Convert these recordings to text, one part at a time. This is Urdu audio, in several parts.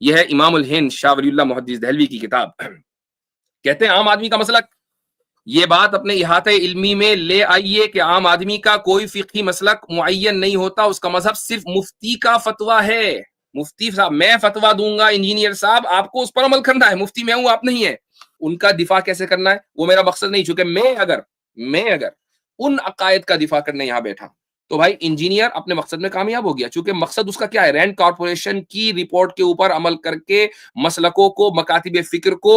یہ ہے امام الہند شاہ ولی اللہ محدث دہلوی کی کتاب. کہتے ہیں عام آدمی کا مسلک، یہ بات اپنے احاطہ علمی میں لے آئیے کہ عام آدمی کا کوئی فقہی مسلک معین نہیں ہوتا، اس کا مذہب صرف مفتی کا فتویٰ ہے. مفتی صاحب میں فتویٰ دوں گا، انجینئر صاحب آپ کو اس پر عمل کرنا ہے، مفتی میں ہوں آپ نہیں ہے. ان کا دفاع کیسے کرنا ہے وہ میرا مقصد نہیں، چونکہ میں اگر ان عقائد کا دفاع کرنے یہاں بیٹھا تو بھائی انجینئر اپنے مقصد میں کامیاب ہو گیا، چونکہ مقصد اس کا کیا ہے؟ رینڈ کارپوریشن کی رپورٹ کے اوپر عمل کر کے مسلکوں کو، مکاتب فکر کو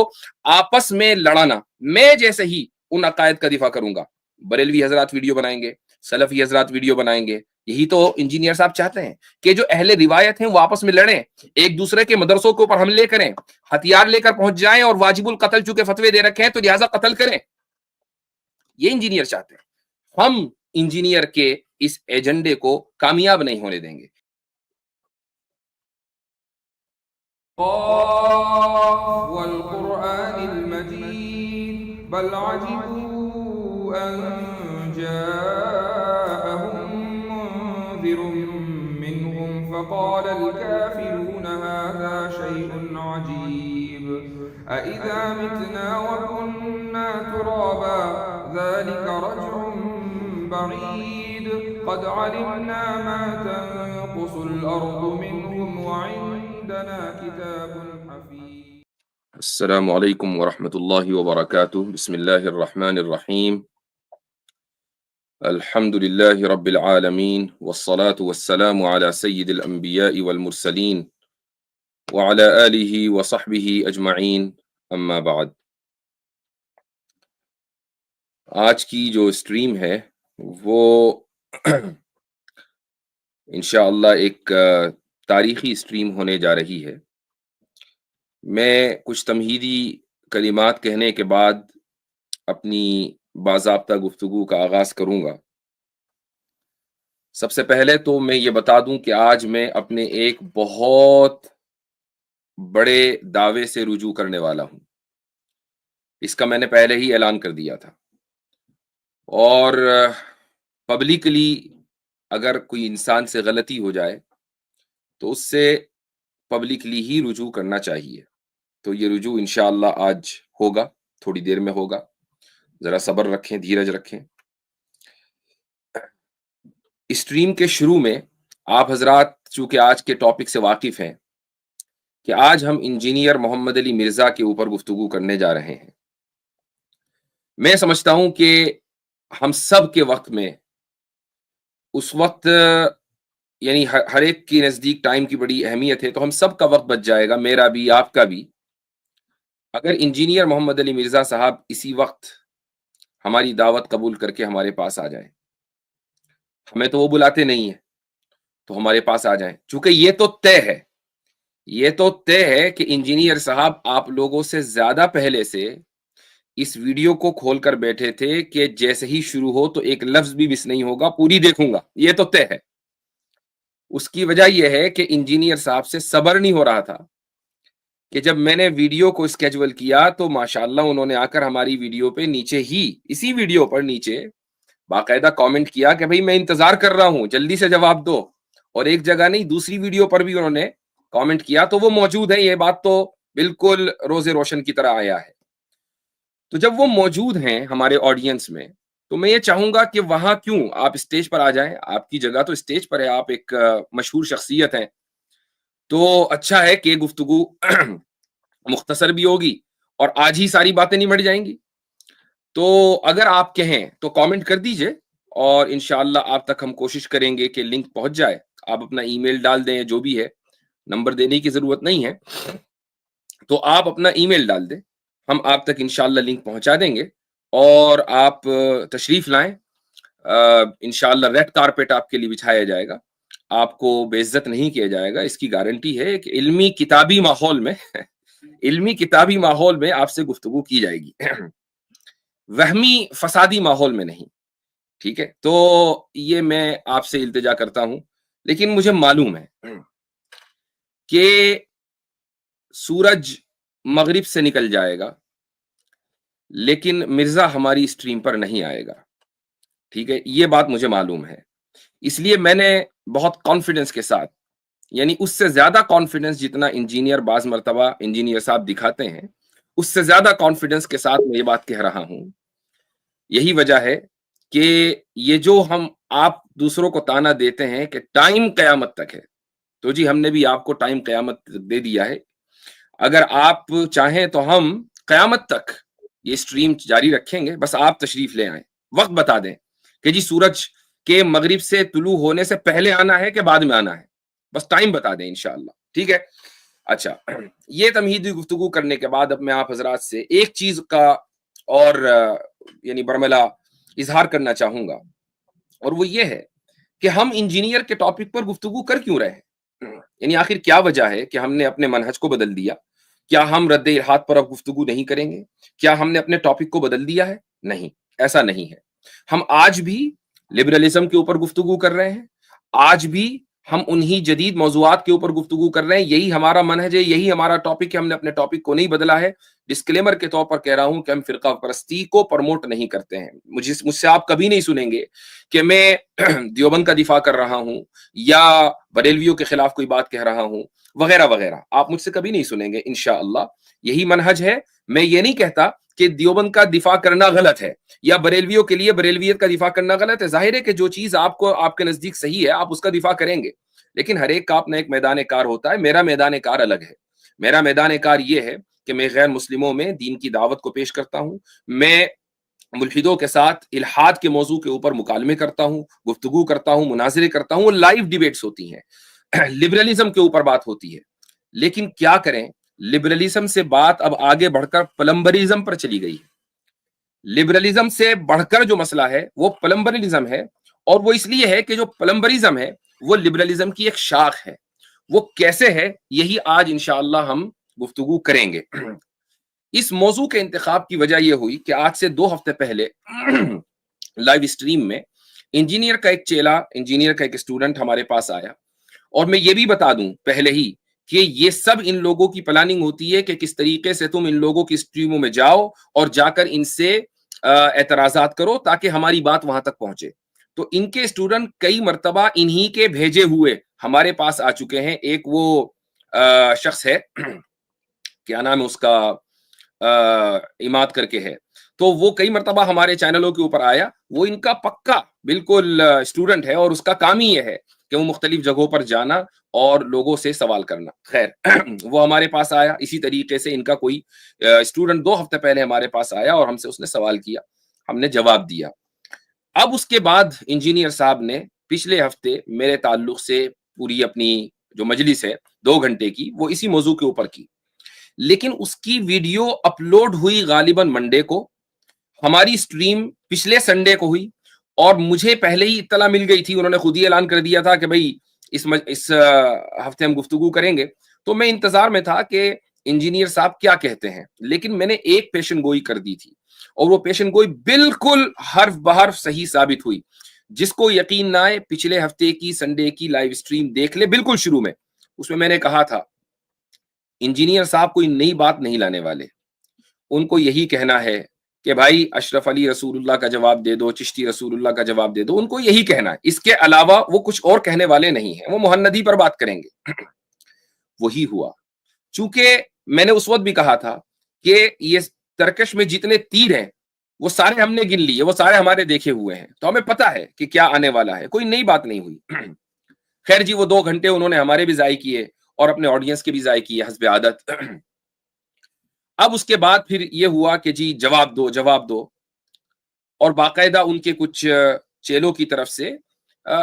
آپس میں لڑانا. میں جیسے ہی ان عقائد کا دفاع کروں گا، بریلوی حضرات ویڈیو بنائیں گے، سلفی حضرات ویڈیو بنائیں گے. یہی تو انجینئر صاحب چاہتے ہیں کہ جو اہل روایت ہیں وہ آپس میں لڑیں، ایک دوسرے کے مدرسوں کے اوپر حملے کریں، ہتھیار لے کر پہنچ جائیں اور واجب القتل چونکہ فتوے دے رکھے ہیں تو لہٰذا قتل کریں. یہ انجینئر چاہتے ہیں. ہم انجینئر کے اس ایجنڈے کو کامیاب نہیں ہونے دیں گے. والقرآن المجيد بل عجبوا أن جاءهم منذر منهم فقال الكافرون هذا شيء عجيب أإذا متنا وكنا ترابا ذلك رجع بعيد قد علمنا ما تنقص الأرض منهم وعندنا كتاب حفيظ. السلام علیکم ورحمۃ اللہ وبرکاتہ. بسم اللہ الرحمن الرحیم. الحمد للہ رب العالمین والصلاة والسلام على سید الانبیاء والمرسلین وعلى آلہ وصحبہ اجمعین، اما بعد. آج کی جو اسٹریم ہے وہ انشاءاللہ ایک تاریخی اسٹریم ہونے جا رہی ہے. میں کچھ تمہیدی کلمات کہنے کے بعد اپنی باضابطہ گفتگو کا آغاز کروں گا. سب سے پہلے تو میں یہ بتا دوں کہ آج میں اپنے ایک بہت بڑے دعوے سے رجوع کرنے والا ہوں. اس کا میں نے پہلے ہی اعلان کر دیا تھا، اور پبلکلی اگر کوئی انسان سے غلطی ہو جائے تو اس سے پبلکلی ہی رجوع کرنا چاہیے. تو یہ رجوع انشاءاللہ آج ہوگا، تھوڑی دیر میں ہوگا. ذرا صبر رکھیں، دھیرج رکھیں. اسٹریم کے شروع میں آپ حضرات چونکہ آج کے ٹاپک سے واقف ہیں کہ آج ہم انجینئر محمد علی مرزا کے اوپر گفتگو کرنے جا رہے ہیں. میں سمجھتا ہوں کہ ہم سب کے وقت میں اس وقت یعنی ہر ایک کی نزدیک ٹائم کی بڑی اہمیت ہے، تو ہم سب کا وقت بچ جائے گا، میرا بھی آپ کا بھی، اگر انجینئر محمد علی مرزا صاحب اسی وقت ہماری دعوت قبول کر کے ہمارے پاس آ جائیں. ہمیں تو وہ بلاتے نہیں ہیں، تو ہمارے پاس آ جائیں. چونکہ یہ تو طے ہے کہ انجینئر صاحب آپ لوگوں سے زیادہ پہلے سے اس ویڈیو کو کھول کر بیٹھے تھے کہ جیسے ہی شروع ہو تو ایک لفظ بھی مس نہیں ہوگا، پوری دیکھوں گا. یہ تو طے ہے. اس کی وجہ یہ ہے کہ انجینئر صاحب سے صبر نہیں ہو رہا تھا کہ جب میں نے ویڈیو کو اسکیجول کیا تو ماشاءاللہ انہوں نے آ کر ہماری ویڈیو پہ نیچے ہی، اسی ویڈیو پر نیچے باقاعدہ کامنٹ کیا کہ بھئی میں انتظار کر رہا ہوں، جلدی سے جواب دو. اور ایک جگہ نہیں، دوسری ویڈیو پر بھی انہوں نے کامنٹ کیا. تو وہ موجود ہیں، یہ بات تو بالکل روز روشن کی طرح آیا ہے. تو جب وہ موجود ہیں ہمارے آڈینس میں تو میں یہ چاہوں گا کہ وہاں کیوں آپ اسٹیج پر آ جائیں. آپ کی جگہ تو اسٹیج پر ہے، آپ ایک مشہور شخصیت ہیں، تو اچھا ہے کہ گفتگو مختصر بھی ہوگی اور آج ہی ساری باتیں نمٹ جائیں گی. تو اگر آپ کہیں تو کامنٹ کر دیجئے اور انشاءاللہ آپ تک ہم کوشش کریں گے کہ لنک پہنچ جائے. آپ اپنا ای میل ڈال دیں، جو بھی ہے، نمبر دینے کی ضرورت نہیں ہے، تو آپ اپنا ای میل ڈال دیں، ہم آپ تک انشاءاللہ لنک پہنچا دیں گے اور آپ تشریف لائیں. انشاءاللہ ریڈ کارپیٹ آپ کے لیے بچھایا جائے گا، آپ کو بے عزت نہیں کیا جائے گا. اس کی گارنٹی ہے کہ علمی کتابی ماحول میں آپ سے گفتگو کی جائے گی، وہمی فسادی ماحول میں نہیں. ٹھیک ہے، تو یہ میں آپ سے التجا کرتا ہوں. لیکن مجھے معلوم ہے کہ سورج مغرب سے نکل جائے گا لیکن مرزا ہماری اسٹریم پر نہیں آئے گا. ٹھیک ہے، یہ بات مجھے معلوم ہے. اس لیے میں نے بہت کانفیڈنس کے ساتھ یعنی اس سے زیادہ کانفیڈنس جتنا انجینئر بعض مرتبہ انجینئر صاحب دکھاتے ہیں، اس سے زیادہ کانفیڈنس کے ساتھ میں یہ بات کہہ رہا ہوں. یہی وجہ ہے کہ یہ جو آپ دوسروں کو تانا دیتے ہیں کہ ٹائم قیامت تک ہے، تو جی ہم نے بھی آپ کو ٹائم قیامت تک دے دیا ہے. اگر آپ چاہیں تو ہم قیامت تک یہ سٹریم جاری رکھیں گے، بس آپ تشریف لے آئیں، وقت بتا دیں کہ جی سورج کے مغرب سے طلوع ہونے سے پہلے آنا ہے کہ بعد میں آنا ہے، بس ٹائم بتا دیں انشاءاللہ. ٹھیک ہے. اچھا، یہ تمہیدی گفتگو کرنے کے بعد اب میں آپ حضرات سے ایک چیز کا اور یعنی برملا اظہار کرنا چاہوں گا، اور وہ یہ ہے کہ ہم انجینئر کے ٹاپک پر گفتگو کر کیوں رہے ہیں. یعنی آخر کیا وجہ ہے کہ ہم نے اپنے منہج کو بدل دیا؟ کیا ہم رد الحاد پر اب گفتگو نہیں کریں گے؟ کیا ہم نے اپنے ٹاپک کو بدل دیا ہے؟ نہیں، ایسا نہیں ہے. ہم آج بھی لبرلزم کے اوپر گفتگو کر رہے ہیں، آج بھی ہم انہی جدید موضوعات کے اوپر گفتگو کر رہے ہیں. یہی ہمارا منہج ہے، یہی ہمارا ٹاپک ہے. ہم نے اپنے ٹاپک کو نہیں بدلا ہے. ڈسکلیمر کے طور پر کہہ رہا ہوں کہ ہم فرقہ پرستی کو پروموٹ نہیں کرتے ہیں. مجھ سے آپ کبھی نہیں سنیں گے کہ میں دیوبند کا دفاع کر رہا ہوں یا بریلویوں کے خلاف کوئی بات کہہ رہا ہوں وغیرہ وغیرہ. آپ مجھ سے کبھی نہیں سنیں گے انشاءاللہ. یہی منہج ہے. میں یہ نہیں کہتا کہ دیوبند کا دفاع کرنا غلط ہے یا بریلویوں کے لیے بریلویت کا دفاع کرنا غلط ہے. ظاہر ہے کہ جو چیز آپ کو آپ کے نزدیک صحیح ہے آپ اس کا دفاع کریں گے، لیکن ہر ایک کا اپنا ایک میدان کار ہوتا ہے. میرا میدان کار الگ ہے. میرا میدان کار یہ ہے کہ میں غیر مسلموں میں دین کی دعوت کو پیش کرتا ہوں. میں ملحدوں کے ساتھ الحاد کے موضوع کے اوپر مکالمے کرتا ہوں، گفتگو کرتا ہوں، مناظرے کرتا ہوں. لائیو ڈیبیٹس ہوتی ہیں، لبرلزم کے اوپر بات ہوتی ہے. لیکن کیا کریں، لبرلزم سے بات اب آگے بڑھ کر پلمبرزم پر چلی گئی ہے. لبرلزم سے بڑھ کر جو مسئلہ ہے وہ پلمبرزم ہے، اور وہ اس لیے ہے کہ جو پلمبرزم ہے وہ لبرلزم کی ایک شاخ ہے. وہ کیسے ہے یہی آج انشاءاللہ ہم گفتگو کریں گے. اس موضوع کے انتخاب کی وجہ یہ ہوئی کہ آج سے 2 ہفتے پہلے لائیو اسٹریم میں انجینئر کا ایک چیلا، انجینئر کا ایک اسٹوڈنٹ ہمارے پاس آیا. اور میں یہ بھی بتا دوں پہلے ہی کہ یہ سب ان لوگوں کی پلاننگ ہوتی ہے کہ کس طریقے سے تم ان لوگوں کی اسٹریموں میں جاؤ اور جا کر ان سے اعتراضات کرو تاکہ ہماری بات وہاں تک پہنچے. تو ان کے اسٹوڈنٹ کئی مرتبہ انہی کے بھیجے ہوئے ہمارے پاس آ چکے ہیں. ایک وہ شخص ہے، کیا نام ہے اس کا، اماد کر کے ہے، تو وہ کئی مرتبہ ہمارے چینلوں کے اوپر آیا. وہ ان کا پکا بالکل اسٹوڈنٹ ہے اور اس کا کام ہی یہ ہے کہ وہ مختلف جگہوں پر جانا اور لوگوں سے سوال کرنا. خیر وہ ہمارے پاس آیا. اسی طریقے سے ان کا کوئی اسٹوڈنٹ 2 ہفتے پہلے ہمارے پاس آیا اور ہم سے اس نے سوال کیا، ہم نے جواب دیا. اب اس کے بعد انجینئر صاحب نے پچھلے ہفتے میرے تعلق سے پوری اپنی جو مجلس ہے 2 گھنٹے کی وہ اسی موضوع کے اوپر کی. لیکن اس کی ویڈیو اپلوڈ ہوئی غالباً منڈے کو، ہماری اسٹریم پچھلے سنڈے کو ہوئی، اور مجھے پہلے ہی اطلاع مل گئی تھی. انہوں نے خود ہی اعلان کر دیا تھا کہ بھائی اس ہفتے ہم گفتگو کریں گے. تو میں انتظار میں تھا کہ انجینئر صاحب کیا کہتے ہیں. لیکن میں نے ایک پیشن گوئی کر دی تھی اور وہ پیشن گوئی بالکل حرف بحرف صحیح ثابت ہوئی. جس کو یقین نہ آئے پچھلے ہفتے کی سنڈے کی لائیو اسٹریم دیکھ لے. بالکل شروع میں اس میں نے کہا تھا انجینئر صاحب کوئی نئی بات نہیں لانے والے. ان کو یہی کہنا ہے کہ بھائی اشرف علی رسول اللہ کا جواب دے دو، چشتی رسول اللہ کا جواب دے دو. ان کو یہی کہنا ہے، اس کے علاوہ وہ کچھ اور کہنے والے نہیں ہیں. وہ محندی پر بات کریں گے. وہی ہوا. چونکہ میں نے اس وقت بھی کہا تھا کہ یہ ترکش میں جتنے تیر ہیں وہ سارے ہم نے گن لیے، وہ سارے ہمارے دیکھے ہوئے ہیں، تو ہمیں پتا ہے کہ کیا آنے والا ہے. کوئی نئی بات نہیں ہوئی. خیر جی، وہ 2 گھنٹے انہوں نے ہمارے بھی ضائع کیے اور اپنے آڈینس کے بھی ضائع کیے حسب عادت. اب اس کے بعد پھر یہ ہوا کہ جی جواب دو، اور باقاعدہ ان کے کچھ چیلوں کی طرف سے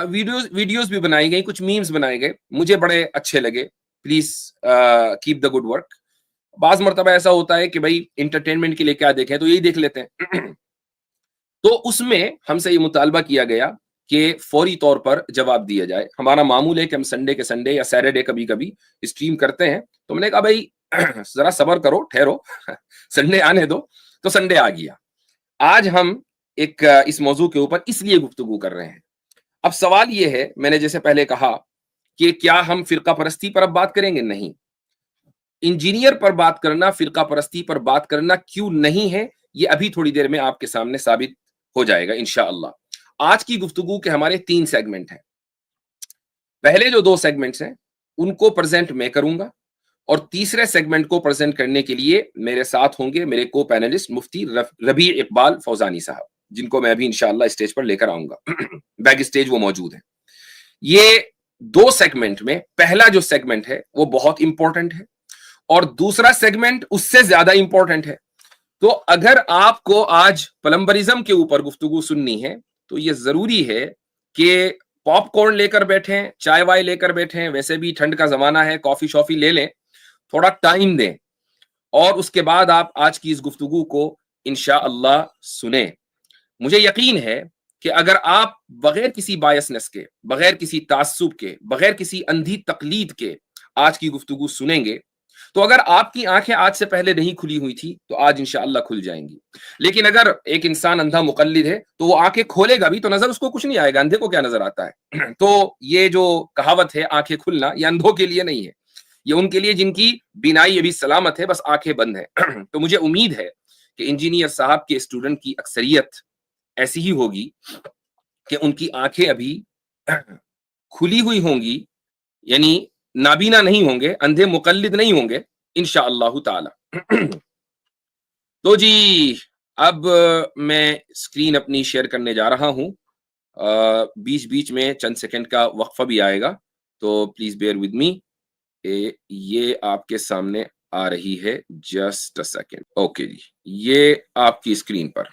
ویڈیوز بھی بنائی گئی، کچھ میمز بنائے گئے. مجھے بڑے اچھے لگے. Please keep the good work. بعض مرتبہ ایسا ہوتا ہے کہ بھائی انٹرٹینمنٹ کے لیے کیا دیکھیں تو یہی دیکھ لیتے ہیں. تو اس میں ہم سے یہ مطالبہ کیا گیا کہ فوری طور پر جواب دیا جائے. ہمارا معمول ہے کہ ہم سنڈے کے سنڈے یا سیٹرڈے کبھی کبھی اسٹریم کرتے ہیں. تو میں نے کہا بھائی ذرا صبر کرو، ٹھہرو، سنڈے آنے دو. تو سنڈے آ گیا. آج ہم ایک اس موضوع کے اوپر اس لیے گفتگو کر رہے ہیں. اب سوال یہ ہے، میں نے جیسے پہلے کہا کہ کیا ہم فرقہ پرستی پر اب بات کریں گے؟ نہیں. انجینئر پر بات کرنا، فرقہ پرستی پر بات کرنا کیوں نہیں ہے، یہ ابھی تھوڑی دیر میں آپ کے سامنے ثابت ہو جائے گا انشاءاللہ. آج کی گفتگو کے ہمارے 3 سیگمنٹ ہیں. پہلے جو 2 سیگمنٹس ہیں ان کو پریزنٹ میں کروں گا, اور تیسرے سیگمنٹ کو پریزنٹ کرنے کے لیے میرے ساتھ ہوں گے میرے کو پینلسٹ مفتی ربیع اقبال فوزانی صاحب, جن کو میں ابھی انشاءاللہ اسٹیج پر لے کر آؤں گا. بیک اسٹیج وہ موجود ہیں. یہ دو سیگمنٹ میں پہلا جو سیگمنٹ ہے وہ بہت امپورٹنٹ ہے, اور دوسرا سیگمنٹ اس سے زیادہ امپورٹنٹ ہے. تو اگر آپ کو آج پلمبرزم کے اوپر گفتگو سننی ہے تو یہ ضروری ہے کہ پاپ کارن لے کر بیٹھیں, چائے وائے لے کر بیٹھیں, ویسے بھی ٹھنڈ کا زمانہ ہے, کافی شافی لے لیں, تھوڑا ٹائم دیں, اور اس کے بعد آپ آج کی اس گفتگو کو انشاءاللہ سنیں. مجھے یقین ہے کہ اگر آپ بغیر کسی بایسنس کے, بغیر کسی تعصب کے, بغیر کسی اندھی تقلید کے آج کی گفتگو سنیں گے تو اگر آپ کی آنکھیں آج سے پہلے نہیں کھلی ہوئی تھی تو آج انشاءاللہ کھل جائیں گی. لیکن اگر ایک انسان اندھا مقلد ہے تو وہ آنکھیں کھولے گا بھی تو نظر اس کو کچھ نہیں آئے گا, اندھے کو کیا نظر آتا ہے. تو یہ جو کہاوت ہے آنکھیں کھلنا, یہ اندھوں کے لیے نہیں ہے, یہ ان کے لیے جن کی بینائی ابھی سلامت ہے, بس آنکھیں بند ہیں. تو مجھے امید ہے کہ انجینئر صاحب کے اسٹوڈنٹ کی اکثریت ایسی ہی ہوگی کہ ان کی آنکھیں ابھی کھلی ہوئی ہوں گی, یعنی نابینا نہیں ہوں گے, اندھے مقلد نہیں ہوں گے انشاءاللہ تعالی. تو جی اب میں اسکرین اپنی شیئر کرنے جا رہا ہوں, بیچ بیچ میں چند سیکنڈ کا وقفہ بھی آئے گا, تو پلیز بیئر ود می. یہ آپ کے سامنے آ رہی ہے, جسٹ اے سیکنڈ. اوکے جی, یہ آپ کی اسکرین پر.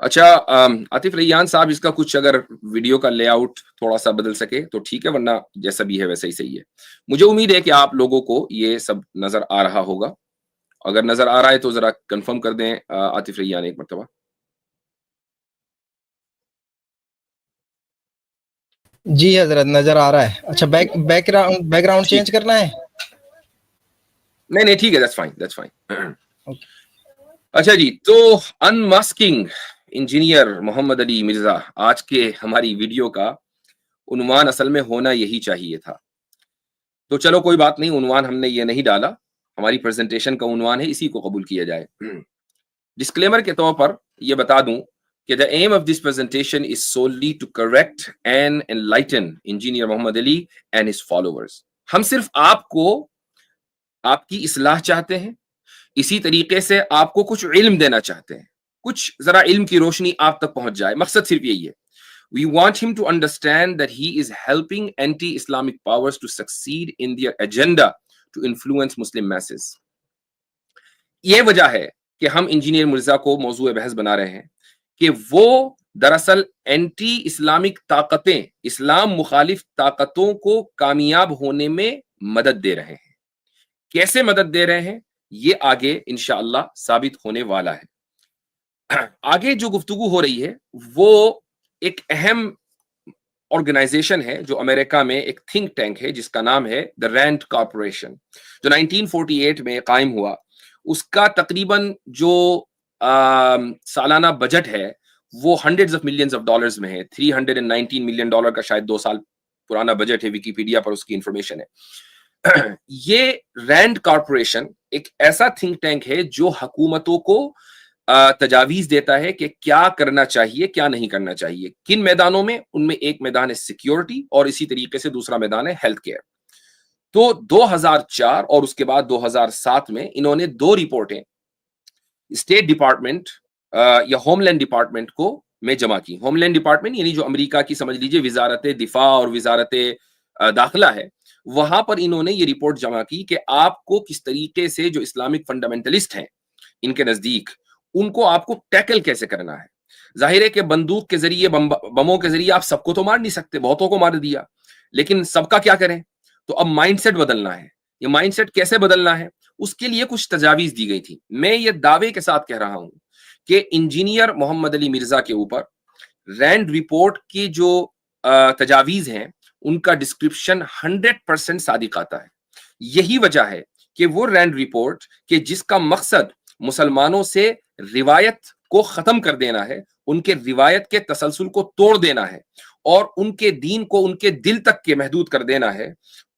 اچھا عاطف ریان صاحب, اس کا کچھ اگر ویڈیو کا لے آؤٹ تھوڑا سا بدل سکے تو ٹھیک ہے, ورنہ جیسا بھی ہے ویسا ہی صحیح ہے. مجھے امید ہے کہ آپ لوگوں کو یہ سب نظر آ رہا ہوگا. اگر نظر آ رہا ہے تو ذرا کنفرم کر دیں عاطف ریان ایک مرتبہ. جی حضرت نظر آ رہا ہے. اچھا بیک گراؤنڈ چینج کرنا ہے؟ نہیں ٹھیک ہے, دیٹس فائن. اچھا جی, تو انماسکنگ انجینئر محمد علی مرزا, آج کے ہماری ویڈیو کا عنوان اصل میں ہونا یہی چاہیے تھا. تو چلو کوئی بات نہیں, عنوان ہم نے یہ نہیں ڈالا, ہماری پریزنٹیشن کا عنوان ہے, اسی کو قبول کیا جائے. ڈسکلیمر کے طور پر یہ بتا دوں کہ the aim of this presentation is solely to correct and enlighten engineer Muhammad Ali and his followers. ہم صرف آپ کو آپ کی اصلاح چاہتے ہیں, اسی طریقے سے آپ کو کچھ علم دینا چاہتے ہیں, کچھ ذرا علم کی روشنی آپ تک پہنچ جائے, مقصد صرف یہی ہے. We want him to understand that he is helping anti-Islamic powers to succeed in their agenda to influence Muslim masses. یہ وجہ ہے کہ ہم انجینئر مرزا کو موضوع بحث بنا رہے ہیں کہ وہ دراصل اینٹی اسلامک طاقتیں, اسلام مخالف طاقتوں کو کامیاب ہونے میں مدد دے رہے ہیں. کیسے مدد دے رہے ہیں یہ آگے انشاءاللہ ثابت ہونے والا ہے. آگے جو گفتگو ہو رہی ہے وہ ایک اہم آرگنائزیشن ہے جو امریکہ میں ایک تھنک ٹینک ہے جس کا نام ہے دا رینڈ کارپوریشن, جو 1948 میں قائم ہوا. اس کا تقریباً جو سالانہ بجٹ ہے وہ hundreds of millions of dollars میں ہے. $319 ملین کا شاید 2 سال پرانا بجٹ ہے, ویکیپیڈیا پر اس کی انفارمیشن ہے. یہ رینڈ کارپوریشن ایک ایسا تھنک ٹینک ہے جو حکومتوں کو تجاویز دیتا ہے کہ کیا کرنا چاہیے, کیا نہیں کرنا چاہیے, کن میدانوں میں. ان میں ایک میدان ہے سیکیورٹی, اور اسی طریقے سے دوسرا میدان ہے ہیلتھ کیئر. تو 2004 اور اس کے بعد 2007 میں انہوں نے 2 رپورٹیں اسٹیٹ ڈپارٹمنٹ یا ہوم لینڈ ڈپارٹمنٹ کو میں جمع کی. ہوم لینڈ ڈپارٹمنٹ یعنی جو امریکہ کی سمجھ لیجئے وزارت دفاع اور وزارت داخلہ ہے, وہاں پر انہوں نے یہ رپورٹ جمع کی کہ آپ کو کس طریقے سے جو اسلامک فنڈامنٹلسٹ ہیں ان کے نزدیک, ان کو آپ کو ٹیکل کیسے کرنا ہے. ظاہر ہے کہ بندوق کے ذریعے, بموں کے ذریعے آپ سب کو تو مار نہیں سکتے, بہتوں کو مار دیا, لیکن سب کا کیا کریں. تو اب مائنڈ سیٹ بدلنا ہے. یہ مائنڈ سیٹ کیسے بدلنا ہے, اس کے لیے کچھ تجاویز دی گئی تھی. میں یہ دعوے کے ساتھ کہہ رہا ہوں کہ انجینئر محمد علی مرزا کے اوپر رینڈ رپورٹ کی جو تجاویز ہیں ان کا ڈسکرپشن 100% صادق آتا ہے. یہی وجہ ہے کہ وہ رینڈ رپورٹ کہ جس کا مقصد مسلمانوں سے روایت کو ختم کر دینا ہے, ان کے روایت کے تسلسل کو توڑ دینا ہے, اور ان کے دین کو ان کے دل تک کے محدود کر دینا ہے,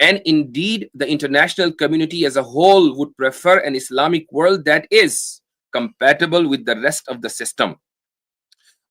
and indeed the international community as a whole would prefer an Islamic world that is compatible with the rest of the system.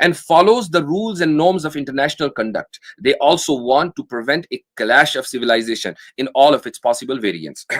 and follows the rules and norms of international conduct. They also want to prevent a clash of civilization in all of its possible variants.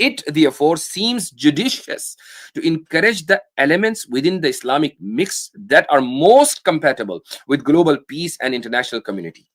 it therefore seems judicious to encourage the elements within the Islamic mix that are most compatible with global peace and international community.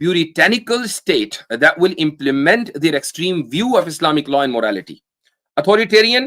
puritanical state that will implement their extreme view of Islamic law and morality. Authoritarian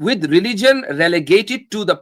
with religion relegated to the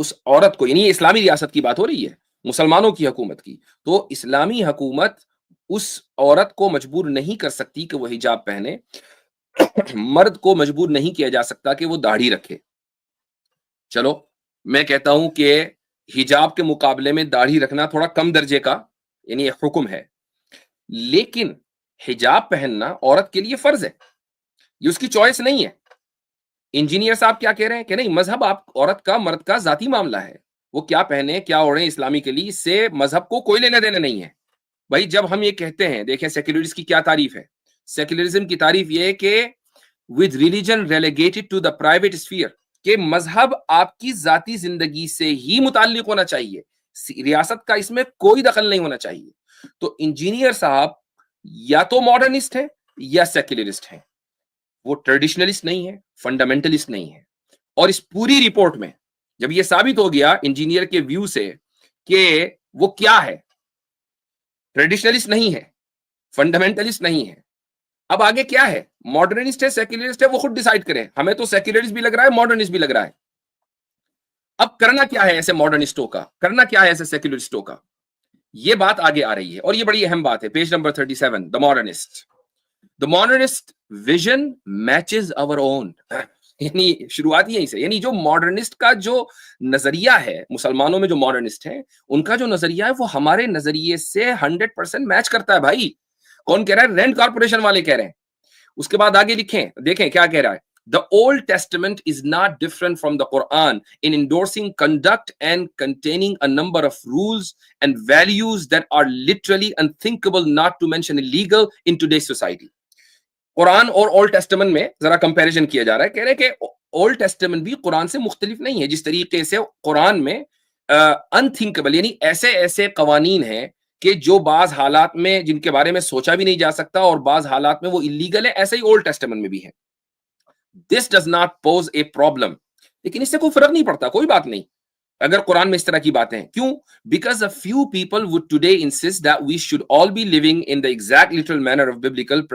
اس عورت کو, یعنی اسلامی ریاست کی بات ہو رہی ہے, مسلمانوں کی حکومت کی, تو اسلامی حکومت اس عورت کو مجبور نہیں کر سکتی کہ وہ حجاب پہنے, مرد کو مجبور نہیں کیا جا سکتا کہ وہ داڑھی رکھے. چلو میں کہتا ہوں کہ حجاب کے مقابلے میں داڑھی رکھنا تھوڑا کم درجے کا یعنی ایک حکم ہے, لیکن حجاب پہننا عورت کے لیے فرض ہے, یہ اس کی چوائس نہیں ہے. انجینئر صاحب کیا کہہ رہے ہیں کہ نہیں, مذہب آپ عورت کا مرد کا ذاتی معاملہ ہے, وہ کیا پہنے کیا اوڑھیں اسلامی کے لیے, اس سے مذہب کو کوئی لینے دینے نہیں ہے. بھائی جب ہم یہ کہتے ہیں, دیکھیں سیکولرزم کی کیا تعریف ہے, سیکولرزم کی تعریف یہ ہے کہ with religion relegated to the private sphere, کہ مذہب آپ کی ذاتی زندگی سے ہی متعلق ہونا چاہیے, ریاست کا اس میں کوئی دخل نہیں ہونا چاہیے. تو انجینئر صاحب یا تو ماڈرنسٹ ہے یا سیکولرسٹ ہیں, وہ ٹریڈیشنلسٹ نہیں ہے, فنڈامنٹلسٹ نہیں ہے. اور اس پوری رپورٹ میں جب یہ ثابت ہو گیا انجینئر کے ویو سے کہ وہ کیا ہے, ٹریڈیشنلسٹ نہیں ہے, فنڈامنٹلسٹ نہیں ہے, اب آگے کیا ہے, ماڈرنسٹ ہے سیکولرسٹ ہے, وہ خود ڈیسائیڈ کریں. ہمیں تو سیکولرسٹ بھی لگ رہا ہے, ماڈرنسٹ بھی لگ رہا ہے. اب کرنا کیا ہے ایسے ماڈرنسٹوں کا, کرنا کیا ہے ایسے سیکولرسٹوں کا, یہ بات آگے آ رہی ہے اور یہ بڑی اہم بات ہے. Page number 37, the modernist vision matches our own. یعنی شروعات یہیں سے, یعنی جو ماڈرنسٹ کا جو نظریہ ہے, مسلمانوں میں جو ماڈرنسٹ ہیں ان کا جو نظریہ ہے وہ ہمارے نظریے سے 100% میچ کرتا ہے. بھائی کون کہہ رہا ہے, رینڈ کارپوریشن والے کہہ رہے ہیں. اس کے بعد آگے لکھیں, دیکھیں کیا کہہ رہا ہے. The Old Testament is not different from the Quran in endorsing conduct and containing a number of rules and values that are literally unthinkable, not to mention illegal, in today's society. قرآن اور اولڈ ٹیسٹمنٹ میں ذرا کمپیریزن کیا جا رہا ہے, کہہ رہے کہ اولڈ ٹیسٹمنٹ بھی قرآن سے مختلف نہیں ہے. جس طریقے سے قرآن میں انتھنکبل یعنی ایسے ایسے قوانین ہیں کہ جو بعض حالات میں جن کے بارے میں سوچا بھی نہیں جا سکتا اور بعض حالات میں وہ اللیگل ہے, ایسے ہی اولڈ ٹیسٹمنٹ میں بھی ہے. This does not pose a problem. لیکن اس سے کوئی فرق نہیں پڑتا, کوئی بات نہیں اگر قرآن میں اس طرح کی باتیں ہیں. کیوں؟ Because a few people would today insist that we should all be living in the exact literal manner of biblical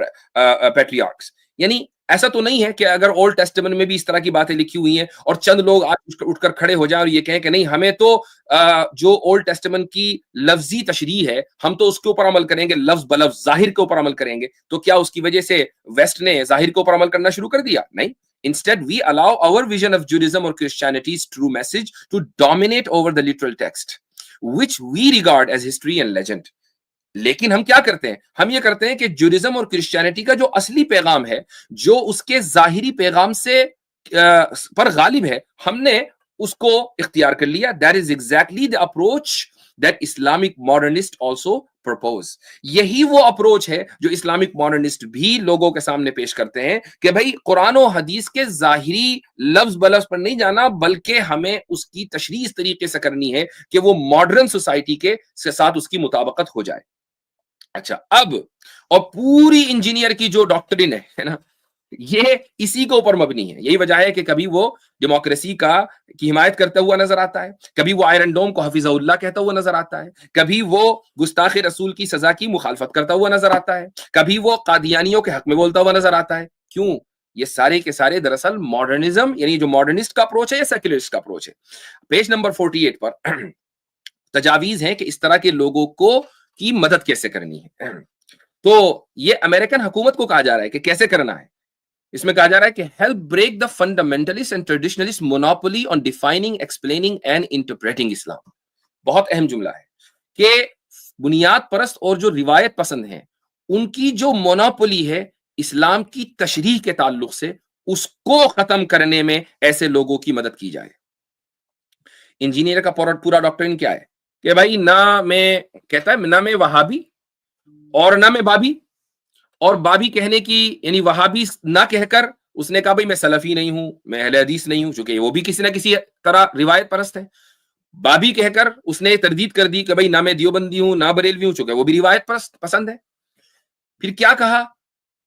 patriarchs. یعنی ایسا تو نہیں ہے کہ اگر اولڈ ٹیسٹمنٹ میں بھی اس طرح کی باتیں لکھی ہوئی ہیں اور چند لوگ آج اٹھ کر کھڑے ہو جائیں اور یہ کہیں کہ نہیں ہمیں تو جو اولڈ ٹیسٹمنٹ کی لفظی تشریح ہے ہم تو اس کے اوپر عمل کریں گے, لفظ بلفظ ظاہر کے اوپر عمل کریں گے. تو کیا اس کی وجہ سے ویسٹ نے ظاہر کے اوپر عمل کرنا شروع کر دیا؟ نہیں. Instead, we allow our vision of Judaism or Christianity's true message to dominate over the literal text, which we regard as history and legend. لیکن ہم کیا کرتے ہیں, ہم یہ کرتے ہیں کہ جوڈیزم اور کرسچینٹی کا جو اصلی پیغام ہے, جو اس کے ظاہری پیغام سے پر غالب ہے, ہم نے اس کو اختیار کر لیا. That is exactly the approach that Islamic modernists also propose. یہی وہ اپروچ ہے جو اسلامک ماڈرنسٹ بھی لوگوں کے سامنے پیش کرتے ہیں کہ بھائی قرآن و حدیث کے ظاہری لفظ بلفظ پر نہیں جانا, بلکہ ہمیں اس کی تشریح اس طریقے سے کرنی ہے کہ وہ ماڈرن سوسائٹی کے ساتھ اس کی مطابقت ہو جائے. اچھا, اب اور پوری انجینئر کی جو ڈاکٹرن ہے نا, یہ اسی کے اوپر مبنی ہے. یہی وجہ ہے کہ کبھی وہ ڈیموکریسی کی حمایت کرتا ہوا نظر آتا ہے, کبھی وہ آئرن ڈوم کو حفظہ اللہ کہتا ہوا نظر آتا ہے, کبھی وہ گستاخ رسول کی سزا کی مخالفت کرتا ہوا نظر آتا ہے, کبھی وہ قادیانیوں کے حق میں بولتا ہوا نظر آتا ہے. کیوں؟ یہ سارے کے سارے دراصل ماڈرنزم یعنی جو ماڈرنسٹ کا اپروچ ہے یا سیکولرسٹ کا اپروچ ہے. پیج نمبر 48 پر تجاویز ہیں کہ اس طرح کے لوگوں کو کی مدد کیسے کرنی ہے. تو یہ امریکن حکومت کو کہا جا رہا ہے کہ کیسے کرنا ہے. اس میں کہا جا رہا ہے کہ help break the fundamentalist and traditionalist monopoly on defining, explaining and interpreting Islam. بہت اہم جملہ ہے کہ بنیاد پرست اور جو روایت پسند ہیں ان کی جو مونوپولی ہے اسلام کی تشریح کے تعلق سے, اس کو ختم کرنے میں ایسے لوگوں کی مدد کی جائے. انجینئر کا پورا ڈاکٹرن کیا ہے کہ بھائی نہ میں کہتا ہے نہ میں وہابی اور نہ میں بابی, اور بابی کہنے کی یعنی وہابی نہ کہہ کر اس نے کہا بھائی میں سلفی نہیں ہوں, میں اہل حدیث نہیں ہوں, چونکہ وہ بھی کسی نہ کسی طرح روایت پرست ہے. بابی کہہ کر اس نے تردید کر دی کہ بھائی نہ میں دیوبندی ہوں نہ بریلوی ہوں, چونکہ وہ بھی روایت پسند ہے. پھر کیا کہا,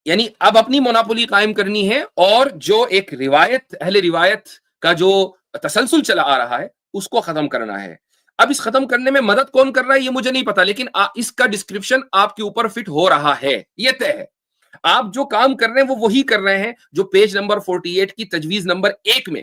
یعنی اب اپنی مونوپولی قائم کرنی ہے اور جو ایک روایت اہل روایت کا جو تسلسل چلا آ رہا ہے اس کو ختم کرنا ہے. اب اس ختم کرنے میں مدد کون کر رہا ہے یہ مجھے نہیں پتا, لیکن اس کا ڈسکرپشن آپ کے اوپر فٹ ہو رہا ہے, یہ طے ہے. آپ جو کام کر رہے ہیں وہ وہی کر رہے ہیں جو پیج نمبر 48 کی تجویز نمبر 1 میں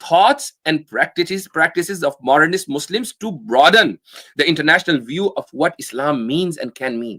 thoughts and practices of modernist Muslims to broaden the international view of what Islam means and can mean.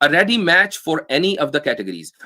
a ready match for any of the categories,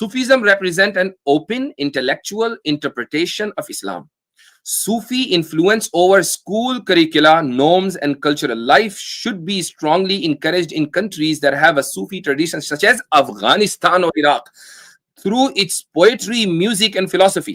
Sufism represent an open intellectual interpretation of Islam. Sufi influence over school curricula, norms, and cultural life should be strongly encouraged in countries that have a Sufi tradition, such as Afghanistan or Iraq, through its poetry, music, and philosophy.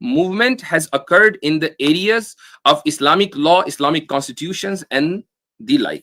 movement has occurred in the areas of Islamic law, Islamic constitutions and the like.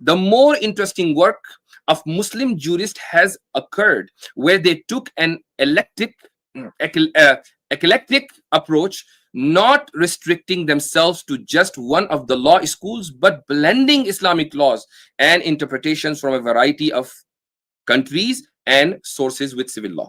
The more interesting work of Muslim jurists has occurred where they took an eclectic approach, not restricting themselves to just one of the law schools, but blending Islamic laws and interpretations from a variety of countries and sources with civil law.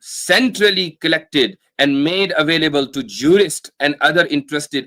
centrally collected and made available to jurists and other interested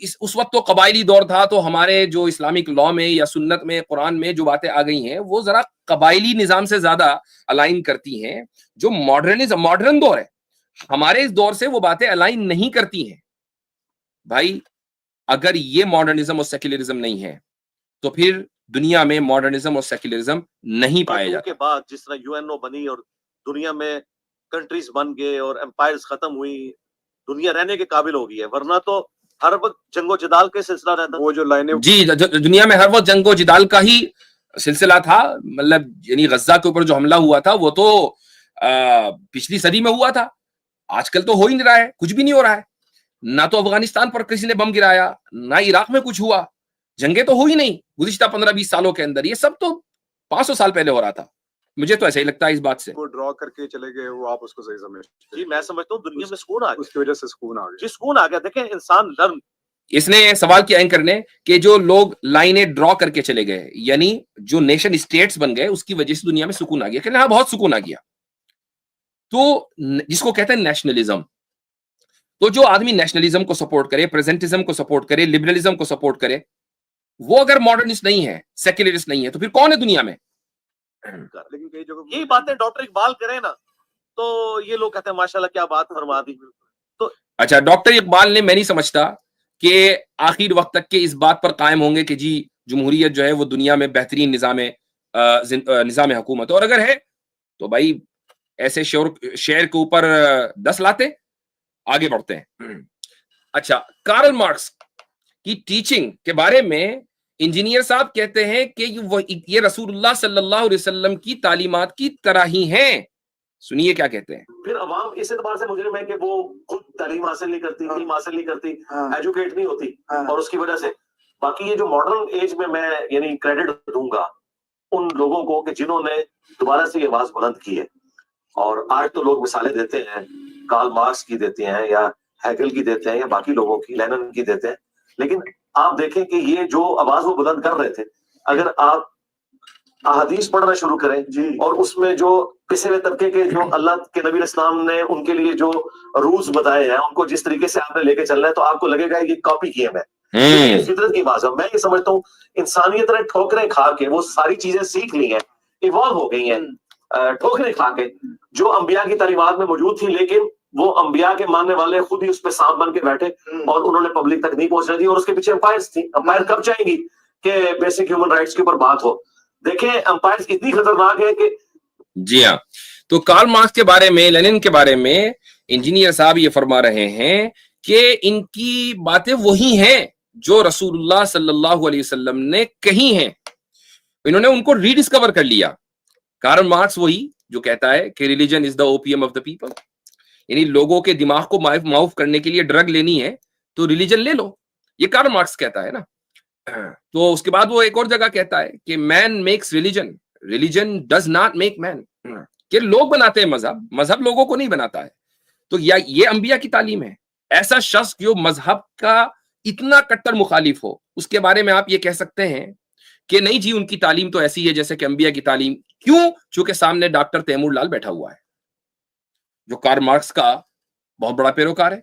اس وقت تو قبائلی دور تھا, تو ہمارے جو اسلامک لا میں یا سنت میں قرآن میں جو باتیں آ گئی ہیں وہ ذرا قبائلی نظام سے زیادہ الائن کرتی ہیں. جو ماڈرن دور ہے ہمارے اس دور سے وہ باتیں الائن نہیں کرتی ہیں. بھائی اگر یہ ماڈرنزم اور سیکولرزم نہیں ہے تو پھر دنیا میں ماڈرنزم اور سیکولرزم نہیں پائے جاتے. کے بعد جس طرح یو این او بنی اور دنیا میں کنٹریز بن گئے اور امپائرز ختم ہوئی, دنیا رہنے کے قابل ہو گئی ہے, ورنہ تو ہر وقت جنگ و جدال کے سلسلہ رہتا. وہ جو لائنیں جی دنیا میں ہر وقت جنگ و جدال کا ہی سلسلہ تھا. مطلب یعنی غزہ کے اوپر جو حملہ ہوا تھا وہ تو پچھلی صدی میں ہوا تھا. آج کل تو ہو ہی نہیں رہا ہے, کچھ بھی نہیں ہو رہا ہے. نہ تو افغانستان پر کسی نے بم گرایا, نہ عراق میں کچھ ہوا. جنگیں تو ہو ہی نہیں گزشتہ 15-20 سالوں کے اندر. یہ سب تو 500 سال پہلے ہو رہا تھا. مجھے تو ایسا ہی لگتا ہے اس بات سے. وہ ڈرا کر کے چلے گئے, وہ آپ اس کو صحیح سمجھتے جی میں سمجھتا ہوں دنیا میں سکون آ گیا, اس کی وجہ سے سکون آ گیا. جی سکون آ گیا. دیکھیں انسان لرن, اس نے سوال کیا اینکر نے کہ جو لوگ لائنیں ڈرا کر کے چلے گئے, یعنی جو نیشن اسٹیٹس بن گئے, اس کی وجہ سے دنیا میں سکون آ گیا. کہ ہاں بہت سکون آ گیا. تو جس کو کہتے ہیں نیشنلزم, تو جو آدمی نیشنلزم کو سپورٹ کرے, پریزنٹزم کو سپورٹ کرے, لبرلزم کو سپورٹ کرے, وہ اگر ماڈرنسٹ نہیں ہے, سیکولرسٹ نہیں ہے, تو پھر کون ہے دنیا میں؟ لیکن کئی جگہ یہی باتیں ڈاکٹر اقبال کریں نا تو یہ لوگ کہتے ہیں ماشاءاللہ کیا بات فرما دی. اچھا, ڈاکٹر اقبال نے, میں نہیں سمجھتا کہ آخر وقت تک کے اس بات پر قائم ہوں گے کہ جی جمہوریت جو ہے وہ دنیا میں بہترین نظام حکومت. اور اگر ہے تو بھائی ایسے شعر کے اوپر 10 لاتے, آگے بڑھتے ہیں. اچھا, کارل مارکس کی ٹیچنگ کے بارے میں انجینئر صاحب کہتے ہیں کہ یہ رسول اللہ صلی اللہ علیہ وسلم کی تعلیمات کی طرح ہی ہیں. سنیے کیا کہتے ہیں. پھر عوام اس اعتبار سے مجرم ہے کہ وہ خود تعلیم حاصل نہیں کرتی, علم حاصل نہیں کرتی, ایجوکیٹ نہیں ہوتی, اور اس کی وجہ سے باقی یہ جو ماڈرن ایج میں یعنی کریڈٹ دوں گا ان لوگوں کو کہ جنہوں نے دوبارہ سے یہ آواز بلند کی ہے. اور آج تو لوگ مثالیں دیتے ہیں, کارل مارکس کی دیتے ہیں, یا ہیگل کی دیتے ہیں, یا باقی لوگوں کی, لینن کی دیتے ہیں. لیکن آپ دیکھیں کہ یہ جو آواز وہ بلند کر رہے تھے, اگر آپ احادیث پڑھنا شروع کریں اور اس میں جو پسے ہوئے طبقے کے جو اللہ کے نبی اسلام نے ان کے لیے جو رولز بتائے ہیں, ان کو جس طریقے سے آپ نے لے کے چلنا ہے, تو آپ کو لگے گا یہ کاپی کیے میں. یہ فطرت کی بات ہے. میں یہ سمجھتا ہوں انسانیت نے ٹھوکریں کھا کے وہ ساری چیزیں سیکھ لی ہیں, ایوالو ہو گئی ہیں, ٹھوکریں کھا کے جو انبیاء کی تعلیمات میں موجود تھی, لیکن وہ انبیاء کے ماننے والے خود ہی اس پہ سانپ بن کے بیٹھے اور انہوں نے پبلک تک نہیں پہنچنے دی. اور اس کے پیچھے امپائرز تھی. امپائر کب چاہیں گی کہ بیسک ہیومن رائٹس کے اوپر بات ہو؟ دیکھیں امپائرز اتنی خطرناک ہے کہ. جی ہاں, تو کارل مارکس کے بارے میں, لینن کے بارے میں انجینئر صاحب یہ فرما رہے ہیں کہ ان کی باتیں وہی ہیں جو رسول اللہ صلی اللہ علیہ وسلم نے کہی ہیں. انہوں نے ان کو ری ڈسکور کر لیا. کارل مارکس وہی جو کہتا ہے کہ religion is the opium of the people, یعنی لوگوں کے دماغ کو معاف کرنے کے لیے ڈرگ لینی ہے تو ریلیجن لے لو, یہ کارل مارکس کہتا ہے نا. تو اس کے بعد وہ ایک اور جگہ کہتا ہے کہ man makes religion, religion does not make man, کہ لوگ بناتے ہیں مذہب, مذہب لوگوں کو نہیں بناتا ہے. تو یہ انبیاء کی تعلیم ہے. ایسا شخص جو مذہب کا اتنا کٹر مخالف ہو, اس کے بارے میں آپ یہ کہہ سکتے ہیں کہ نہیں جی ان کی تعلیم تو ایسی ہے جیسے کہ انبیاء کی تعلیم. کیوں؟ چونکہ سامنے ڈاکٹر تیمور لال بیٹھا ہوا ہے جو کارل مارکس کا بہت بڑا پیروکار ہے.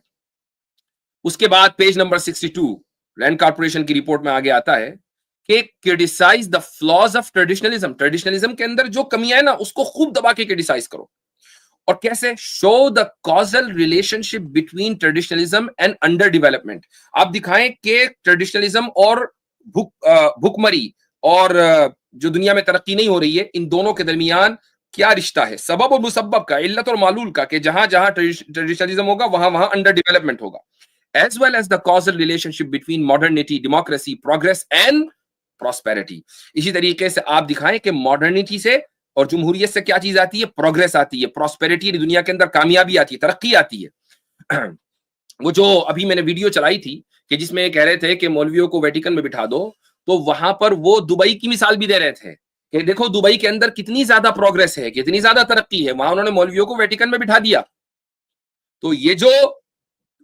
اس کے بعد پیج نمبر 62 رینڈ کارپوریشن کی رپورٹ میں آگے آتا ہے کہ criticize the flaws of traditionalism. ٹریڈیشنلزم کے اندر جو کمیاں ہیں نا اس کو خوب دبا کے کرٹیسائز کرو. اور کیسے؟ show the causal relationship between traditionalism and underdevelopment. آپ دکھائیں کہ ٹریڈیشنلزم اور بھوکمری اور جو دنیا میں ترقی نہیں ہو رہی ہے, ان دونوں کے درمیان کیا رشتہ ہے, سبب اور مسبب کا, علت اور معلول کا, کہ جہاں جہاں ٹریڈیشنلزم ہوگا وہاں وہاں انڈر ڈیولپمنٹ ہوگا. as well as the causal relationship between modernity, democracy, progress and prosperity. اسی طریقے سے آپ دکھائیں کہ ماڈرنٹی سے اور جمہوریت سے کیا چیز آتی ہے؟ پروگریس آتی ہے, پراسپیرٹی, دنیا کے اندر کامیابی آتی ہے, ترقی آتی ہے. وہ جو ابھی میں نے ویڈیو چلائی تھی کہ جس میں کہہ رہے تھے کہ مولویوں کو ویٹیکن میں بٹھا دو, تو وہاں پر وہ دبئی کی مثال بھی دے رہے تھے کہ دیکھو دبئی کے اندر کتنی زیادہ پروگریس ہے, کتنی زیادہ ترقی ہے, وہاں انہوں نے مولویوں کو ویٹیکن میں بٹھا دیا. تو یہ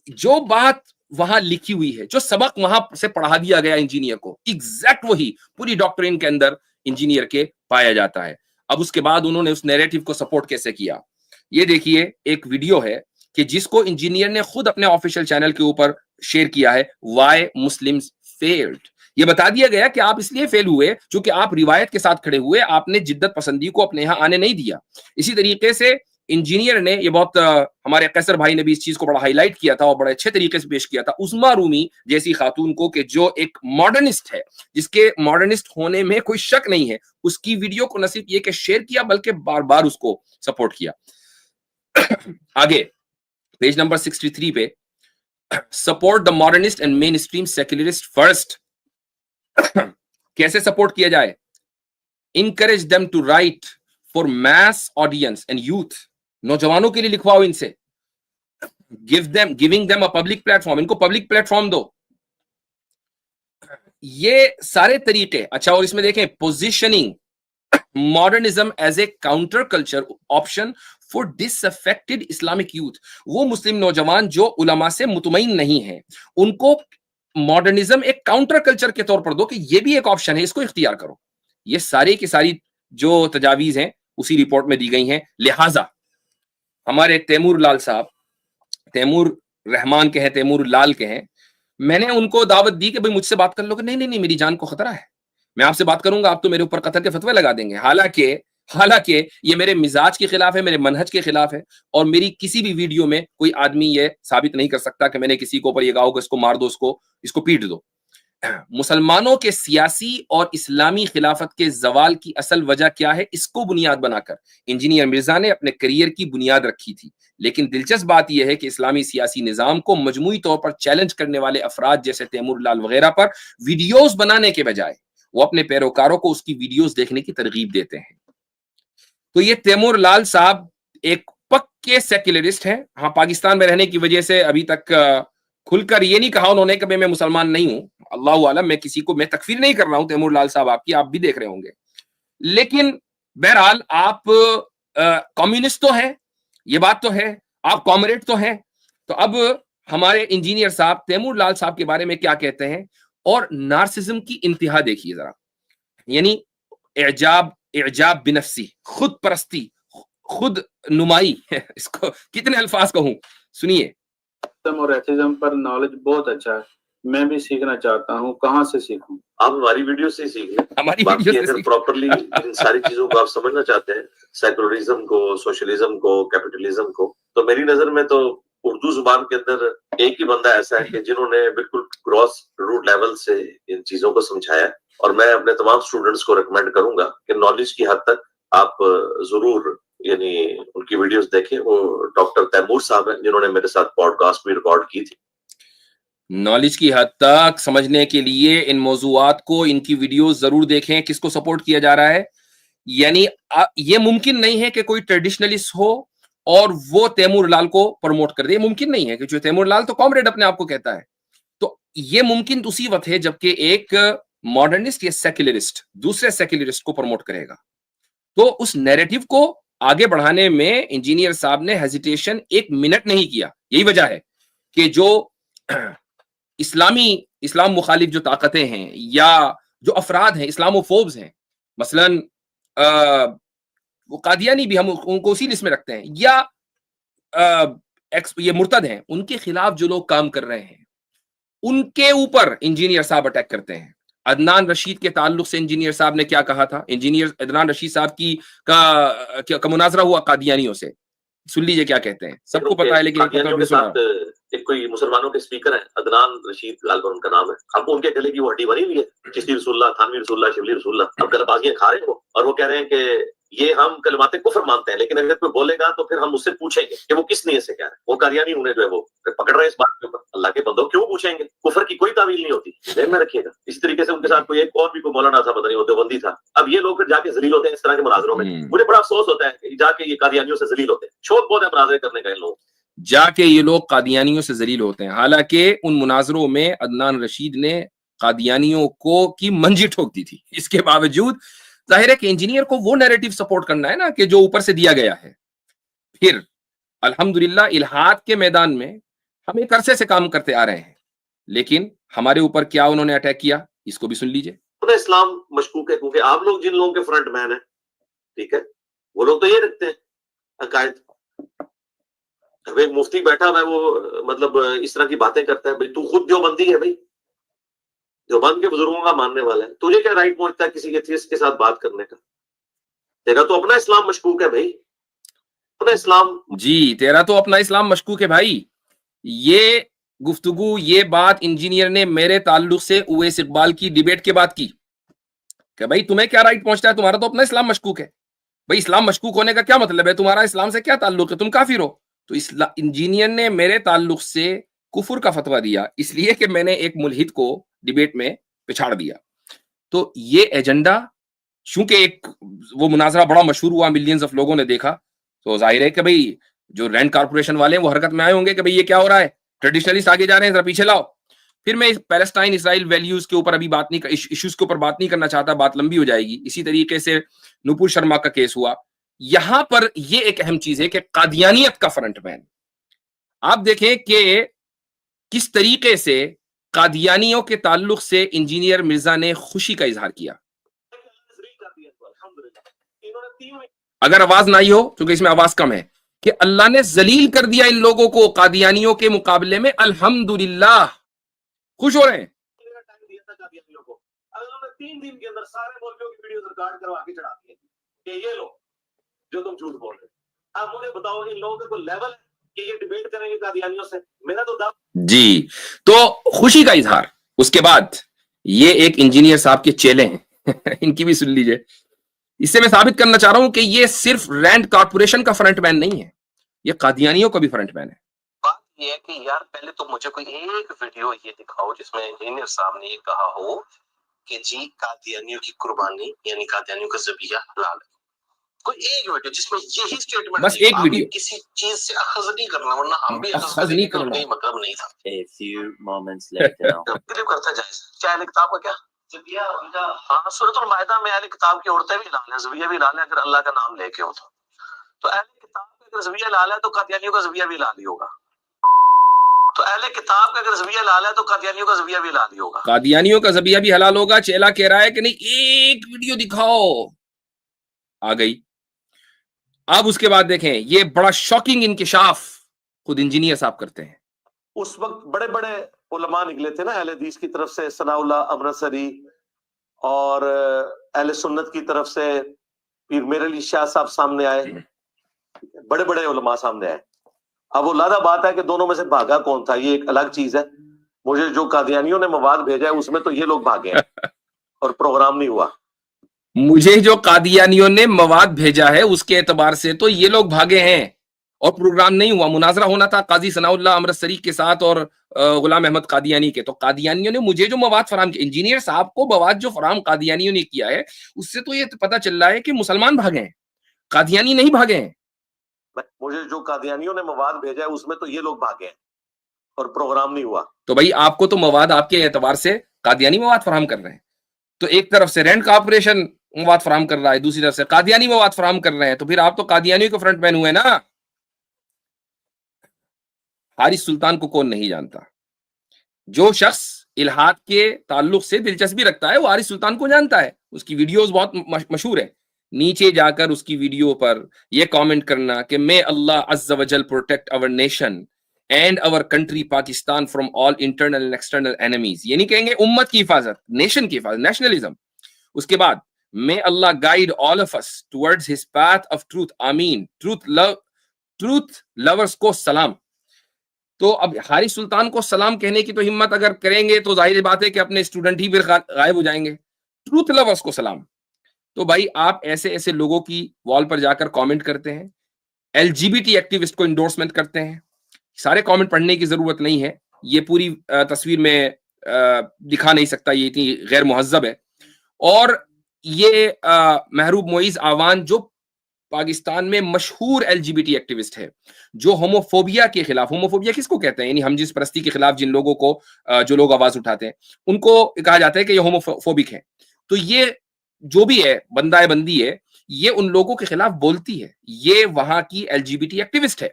جو بات وہاں لکھی ہوئی ہے, جو سبق وہاں سے پڑھا دیا گیا انجینئر کو, ایگزیکٹ وہی پوری ڈاکٹرین کے اندر انجینئر کے پایا جاتا ہے. اب اس کے بعد انہوں نے اس نیریٹو کو سپورٹ کیسے کیا, یہ دیکھیے ایک ویڈیو ہے کہ جس کو انجینئر نے خود اپنے آفیشیل چینل کے اوپر شیئر کیا ہے وائی مسلمز فیلڈ. یہ بتا دیا گیا کہ آپ اس لیے فیل ہوئے چونکہ آپ روایت کے ساتھ کھڑے ہوئے, آپ نے جدت پسندی کو اپنے یہاں آنے نہیں دیا. اسی طریقے سے انجینئر نے, یہ بہت ہمارے قیصر بھائی نے بھی اس چیز کو بڑا ہائی لائٹ کیا تھا اور بڑے اچھے طریقے سے پیش کیا تھا, عظما رومی جیسی خاتون کو, کہ جو ایک ماڈرنسٹ ہے, جس کے ماڈرنسٹ ہونے میں کوئی شک نہیں ہے, اس کی ویڈیو کو نہ صرف یہ کہ شیئر کیا بلکہ بار بار اس کو سپورٹ کیا. آگے پیج نمبر 63 پہ, support the modernist and mainstream secularist first. کیسے سپورٹ کیا جائے؟ Encourage them to write for mass audience and youth. نوجوانوں کے لیے لکھواؤ ان سے. Giving them a public platform, ان کو پبلک پلیٹ فارم دو. یہ سارے طریقے. اچھا, اور اس میں دیکھیں positioning modernism as a counter culture option for disaffected Islamic youth. وہ مسلم نوجوان جو علماء سے مطمئن نہیں ہیں, ان کو ماڈرنزم ایک کاؤنٹر کلچر کے طور پر دو کہ یہ بھی ایک آپشن ہے, اس کو اختیار کرو. یہ ساری کی ساری جو تجاویز ہیں اسی رپورٹ میں دی گئی ہیں. لہٰذا ہمارے تیمور لال صاحب, تیمور رحمان کے ہیں, تیمور لال کے ہیں, میں نے ان کو دعوت دی کہ بھئی مجھ سے بات کر لو. کہ نہیں, میری جان کو خطرہ ہے, میں آپ سے بات کروں گا آپ تو میرے اوپر قتل کے فتوے لگا دیں گے. حالانکہ یہ میرے مزاج کے خلاف ہے, میرے منہج کے خلاف ہے, اور میری کسی بھی ویڈیو میں کوئی آدمی یہ ثابت نہیں کر سکتا کہ میں نے کسی کو اوپر یہ کہا ہوگا اس کو مار دو, اس کو پیٹ دو. مسلمانوں کے سیاسی اور اسلامی خلافت کے زوال کی اصل وجہ کیا ہے, اس کو بنیاد بنا کر انجینئر مرزا نے اپنے کریئر کی بنیاد رکھی تھی. لیکن دلچسپ بات یہ ہے کہ اسلامی سیاسی نظام کو مجموعی طور پر چیلنج کرنے والے افراد جیسے تیمور لال وغیرہ پر ویڈیوز بنانے کے بجائے وہ اپنے پیروکاروں کو اس کی ویڈیوز دیکھنے کی ترغیب دیتے ہیں. تو یہ تیمور لال صاحب ایک پکے سیکولرسٹ ہیں. ہاں, پاکستان میں رہنے کی وجہ سے ابھی تک کھل کر یہ نہیں کہا انہوں نے کہ میں مسلمان نہیں ہوں. اللہ عالم, میں کسی کو میں تکفیر نہیں کر رہا ہوں تیمور لال صاحب آپ کی, آپ بھی دیکھ رہے ہوں گے. لیکن بہرحال آپ کمیونسٹ تو ہیں, یہ بات تو ہے, آپ کامریڈ تو ہیں. تو اب ہمارے انجینئر صاحب تیمور لال صاحب کے بارے میں کیا کہتے ہیں, اور نارسزم کی انتہا دیکھیے ذرا. یعنی اعجاب بنفسی, خود پرستی, خود نمائی, اس کو کتنے الفاظ کہوں, سنیے. اور ایتھیزم پر نالج بہت اچھا ہے, میں بھی سیکھنا چاہتا ہوں, کہاں سے سیکھوں؟ آپ ہماری ویڈیو سے سیکھیں. ہماری باقی ویڈیو سے اگر پراپرلی ان ساری چیزوں کو آپ سمجھنا چاہتے ہیں, سیکولرزم کو, سوشلزم کو, کیپٹلزم کو, تو میری نظر میں تو اردو زبان کے اندر ایک ہی بندہ ایسا ہے کہ جنہوں نے بالکل کراس روٹ لیول سے ان چیزوں کو سمجھایا. اور میں اپنے تمام اسٹوڈنٹس کو ریکمینڈ کروں گا کہ نالج کی حد تک آپ ضرور یعنی ان کی ویڈیوز دیکھیں. وہ ڈاکٹر تیمور صاحب ہیں جنہوں نے میرے ساتھ پوڈ کاسٹ بھی ریکارڈ کی تھی. نالج کی حد تک سمجھنے کے لیے ان موضوعات کو, ان کی ویڈیوز ضرور دیکھیں. کس کو سپورٹ کیا جا رہا ہے؟ یعنی یہ ممکن نہیں ہے کہ کوئی ٹریڈیشنلسٹ ہو اور وہ تیمور لال کو پروموٹ کر دے. یہ ممکن نہیں ہے کہ جو تیمور لال تو کامریڈ اپنے آپ کو کہتا ہے. تو یہ ممکن اسی وقت ہے جبکہ ایک ماڈرنسٹ یا سیکولرسٹ دوسرے سیکولرسٹ کو پروموٹ کرے گا. تو اس نیریٹو کو آگے بڑھانے میں انجینئر صاحب نے ہیزیٹیشن ایک منٹ نہیں کیا. یہی وجہ ہے کہ جو اسلام مخالف جو طاقتیں ہیں یا جو افراد ہیں, اسلاموفوبز ہیں, مثلاً وہ قادیانی بھی ہم ان کو اسی لسٹ میں رکھتے ہیں, یا یہ مرتد ہیں, ان کے خلاف جو لوگ کام کر رہے ہیں ان کے اوپر انجینئر صاحب اٹیک کرتے ہیں. عدنان رشید کے تعلق سے انجینئر صاحب نے کیا کہا تھا؟ انجینئر عدنان رشید صاحب کا مناظرہ ہوا قادیانیوں سے, سن لیجئے کیا کہتے ہیں. سب کو پتا ہے لیکن ایک کوئی مسلمانوں کے اسپیکر ہیں عدنان رشید غالباً ان کا نام ہے. اب ان کے گلے کی وہ ہڈی بنی ہوئی ہے, چشتی رسول اللہ, تھانوی رسول اللہ, شبلی رسول اللہ. اب گلبازیاں کھا رہے ہیں وہ, اور وہ کہہ رہے ہیں کہ یہ ہم کلمات کفر مانتے ہیں, لیکن اگر کوئی بولے گا تو پھر ہم اس سے پوچھیں گے کہ وہ کس نیت سے کہہ رہے ہیں. وہ قادیانی انہیں جو ہے وہ پکڑ رہے ہیں اس بات کے اوپر. اللہ کے بندوں کیوں پوچھیں گے؟ کفر کی کوئی تعویل نہیں ہوتی, ذہن میں رکھیے گا. اسی طریقے سے ان کے ساتھ کوئی ایک اور بھی کوئی مولانا تھا, پتہ نہیں وہ دیوبندی تھا. اب یہ لوگ پھر جا کے ذلیل ہوتے ہیں اس طرح کے مناظروں میں. مجھے بڑا افسوس ہوتا ہے کہ جا کے یہ قادیانیوں سے ذلیل ہوتے ہیں. شوق بہت ہے مناظرے کرنے کا ان لوگوں, جا کے یہ لوگ قادیانیوں سے ذلیل ہوتے ہیں. حالانکہ ان مناظروں میں عدنان رشید نے قادیانیوں کو کی منجی ٹھوک دی تھی. اس کے باوجود ظاہر ہے کہ انجینئر کو وہ نیریٹو سپورٹ کرنا ہے نا کہ جو اوپر سے دیا گیا ہے. پھر الحمدللہ الہاد کے میدان میں ہم ایک عرصے سے کام کرتے آ رہے ہیں, لیکن ہمارے اوپر کیا انہوں نے اٹیک کیا اس کو بھی سن لیجئے. اسلام مشکوک ہے کیونکہ آپ لوگ جن لوگوں کے فرنٹ مین ہیں, ٹھیک ہے, وہ لوگ تو یہ رکھتے ہیں عقائد. اب ایک مفتی بیٹھا ہوا ہے وہ مطلب اس طرح کی باتیں کرتا ہے. بھائی تو خود دیوبندی ہے بھائی, دیوبند کے بزرگوں کا ماننے والا ہے, تجھے کیا رائٹ پہنچتا ہے کسی ایتھیسٹ کے ساتھ بات کرنے کا؟ تیرا تو اپنا اسلام مشکوک ہے بھائی, اپنا اسلام. جی تیرا تو اپنا اسلام مشکوک ہے بھائی. یہ گفتگو, یہ بات انجینئر نے میرے تعلق سے اویس اقبال کی ڈیبیٹ کے بعد کی کہ بھائی تمہیں کیا رائٹ پہنچتا ہے, تمہارا تو اپنا اسلام مشکوک ہے. بھائی اسلام مشکوک ہونے کا کیا مطلب ہے, تمہارا اسلام سے کیا تعلق ہے, تم کافر ہو. تو انجینئر نے میرے تعلق سے کفر کا فتویٰ دیا اس لیے کہ میں نے ایک ملحد کو ڈیبیٹ میں پچھاڑ دیا. تو یہ ایجنڈا, چونکہ ایک وہ مناظرہ بڑا مشہور ہوا, ملینز آف لوگوں نے دیکھا, تو ظاہر ہے کہ بھئی جو رینڈ کارپوریشن والے ہیں وہ حرکت میں آئے ہوں گے کہ بھئی یہ کیا ہو رہا ہے, ٹریڈیشنلسٹ آگے جا رہے ہیں, ذرا پیچھے لاؤ. پھر میں پیلسٹائن اسرائیل ویلیوز کے اوپر ابھی بات نہیں, ایشوز کے اوپر بات نہیں کرنا چاہتا, بات لمبی ہو جائے گی. اسی طریقے سے نپور شرما کا کیس ہوا. یہاں پر یہ ایک اہم چیز ہے کہ قادیانیت کا فرنٹ مین, آپ دیکھیں کہ کس طریقے سے قادیانیوں کے تعلق سے انجینئر مرزا نے خوشی کا اظہار کیا. اگر آواز نہ ہی ہو, کیونکہ اس میں آواز کم ہے, کہ اللہ نے ذلیل کر دیا ان لوگوں کو قادیانیوں کے مقابلے میں, الحمدللہ خوش ہو رہے ہیں. 3 دن کے اندر سارے مولویوں کی ویڈیوز ریکارڈ کروا کے چڑھا دیے کہ یہ لو جو تم جھوٹ بول رہے. اب مجھے بتاؤ ان لوگوں کا کوئی لیول کہ یہ ڈیبیٹ کریں گے قادیانیوں سے؟ میرا تو جی تو خوشی کا اظہار. اس کے بعد یہ ایک انجینئر صاحب کے چیلے ہیں ان کی بھی سن لیجئے. اس سے میں ثابت کرنا چاہ رہا ہوں کہ یہ صرف رینڈ کارپوریشن کا فرنٹ مین نہیں ہے, یہ قادیانیوں کا بھی فرنٹ مین ہے. بات یہ ہے کہ یار پہلے تو مجھے کوئی ایک ویڈیو یہ دکھاؤ جس میں انجینئر صاحب نے یہ کہا ہو کہ جی قادیانیوں کی قربانی یعنی قادیانیوں کا ذبیحہ حلال ہے. کوئی ایک ویڈیو جس میں یہی اسٹیٹمنٹ, بس ایک ویڈیو, کسی چیز سے اخذ نہیں کرنا, ورنہ ہم بھی اخذ نہیں کرنا. مطلب نہیں تھا. A few moments later کرتا جائے چاہے اہل کتاب کا کیا ذبیحہ, ہاں سورۃ المائدہ میں اہل کتاب کی عورتیں بھی لال ہیں, ذبیحہ بھی لال ہے اگر اللہ کا نام لے کے ہو تو اہل کتاب کا اگر ذبیحہ لال ہے تو قادیانیوں کا ذبیحہ بھی لال ہی ہوگا. تو اہل کتاب کا اگر ذبیحہ لال ہے تو قادیانیوں کا ذبیحہ بھی لال ہی ہوگا. قادیانیوں کا ذبیحہ بھی حلال ہوگا. چیلا کہہ رہا ہے کہ نہیں ایک ویڈیو دکھاؤ, آ گئی. اب اس کے بعد دیکھیں یہ بڑا شاکنگ انکشاف خود انجینئر صاحب کرتے ہیں. اس وقت بڑے بڑے علماء نکلے تھے نا اہل حدیث کی طرف سے, ثناء اللہ امرتسری, اور اہل سنت کی طرف سے پیر میر علی شاہ صاحب سامنے آئے, بڑے بڑے علماء سامنے آئے. اب وہ لادہ بات ہے کہ دونوں میں سے بھاگا کون تھا, یہ ایک الگ چیز ہے. مجھے جو قادیانیوں نے مواد بھیجا ہے اس میں تو یہ لوگ بھاگے ہیں اور پروگرام نہیں ہوا. مجھے جو قادیانیوں نے مواد بھیجا ہے اس کے اعتبار سے تو یہ لوگ بھاگے ہیں اور پروگرام نہیں ہوا. مناظرہ ہونا تھا قاضی ثناء اللہ امرتسری کے ساتھ اور غلام احمد قادیانی کے, تو قادیانیوں نے مجھے جو مواد فراہم کیا, انجینئر صاحب کو مواد جو فراہم قادیانیوں نے کیا ہے اس سے تو یہ پتہ چل رہا ہے کہ مسلمان بھاگے ہیں, قادیانی نہیں بھاگے ہیں. مجھے جو قادیانیوں نے مواد بھیجا ہے اس میں تو یہ لوگ بھاگے ہیں اور پروگرام نہیں ہوا. تو بھائی آپ کو تو مواد آپ کے اعتبار سے قادیانی مواد فراہم کر رہے ہیں, تو ایک طرف سے رینڈ کارپوریشن مواد فراہم کر رہا ہے, دوسری طرف سے قادیانی مواد فراہم کر رہے ہیں, تو پھر آپ تو قادیانیوں کے فرنٹ مین ہوئے نا. حارث سلطان کو کون نہیں جانتا؟ جو شخص الہاد کے تعلق سے دلچسپی رکھتا ہے وہ حارث سلطان کو جانتا ہے. اس کی ویڈیوز بہت مشہور ہے. نیچے جا کر اس کی ویڈیو پر یہ کامنٹ کرنا کہ may Allah عز و جل protect our nation and our country Pakistan from all internal and external enemies. یہ نہیں کہیں گے امت کی حفاظت, نیشن کی حفاظت, نیشنلزم. اس کے بعد may Allah guide all of us towards his path of truth. آمین. truth lovers کو سلام. تو اب حارث سلطان کو سلام کہنے کی تو ہمت اگر کریں گے تو ظاہر بات ہے کہ اپنے اسٹوڈنٹ ہی پھر غائب ہو جائیں گے. ٹروتھ لورز کو سلام. تو بھائی آپ ایسے ایسے لوگوں کی وال پر جا کر کامنٹ کرتے ہیں, L G B T activist کو انڈورسمنٹ کرتے ہیں. سارے کامنٹ پڑھنے کی ضرورت نہیں ہے, یہ پوری تصویر میں دکھا نہیں سکتا, یہ اتنی غیر مہذب ہے. اور یہ محروب معیز آوان جو پاکستان میں مشہور L G B T activist ہے, جو ہوموفوبیا کے خلاف, ہوموفوبیا کس کو کہتے ہیں, یعنی ہم جنس پرستی کے خلاف جن لوگوں کو جو لوگ آواز اٹھاتے ہیں ان کو کہا جاتا ہے کہ یہ ہوموفوبک ہے. تو یہ جو بھی ہے بندہ بندی ہے, یہ ان لوگوں کے خلاف بولتی ہے. یہ وہاں کی L G B T activist ہے.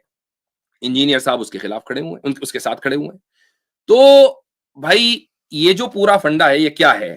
انجینئر صاحب اس کے خلاف کھڑے ہوئے ہیں, اس کے ساتھ کھڑے ہوئے ہیں. تو بھائی یہ جو پورا فنڈا ہے یہ کیا ہے؟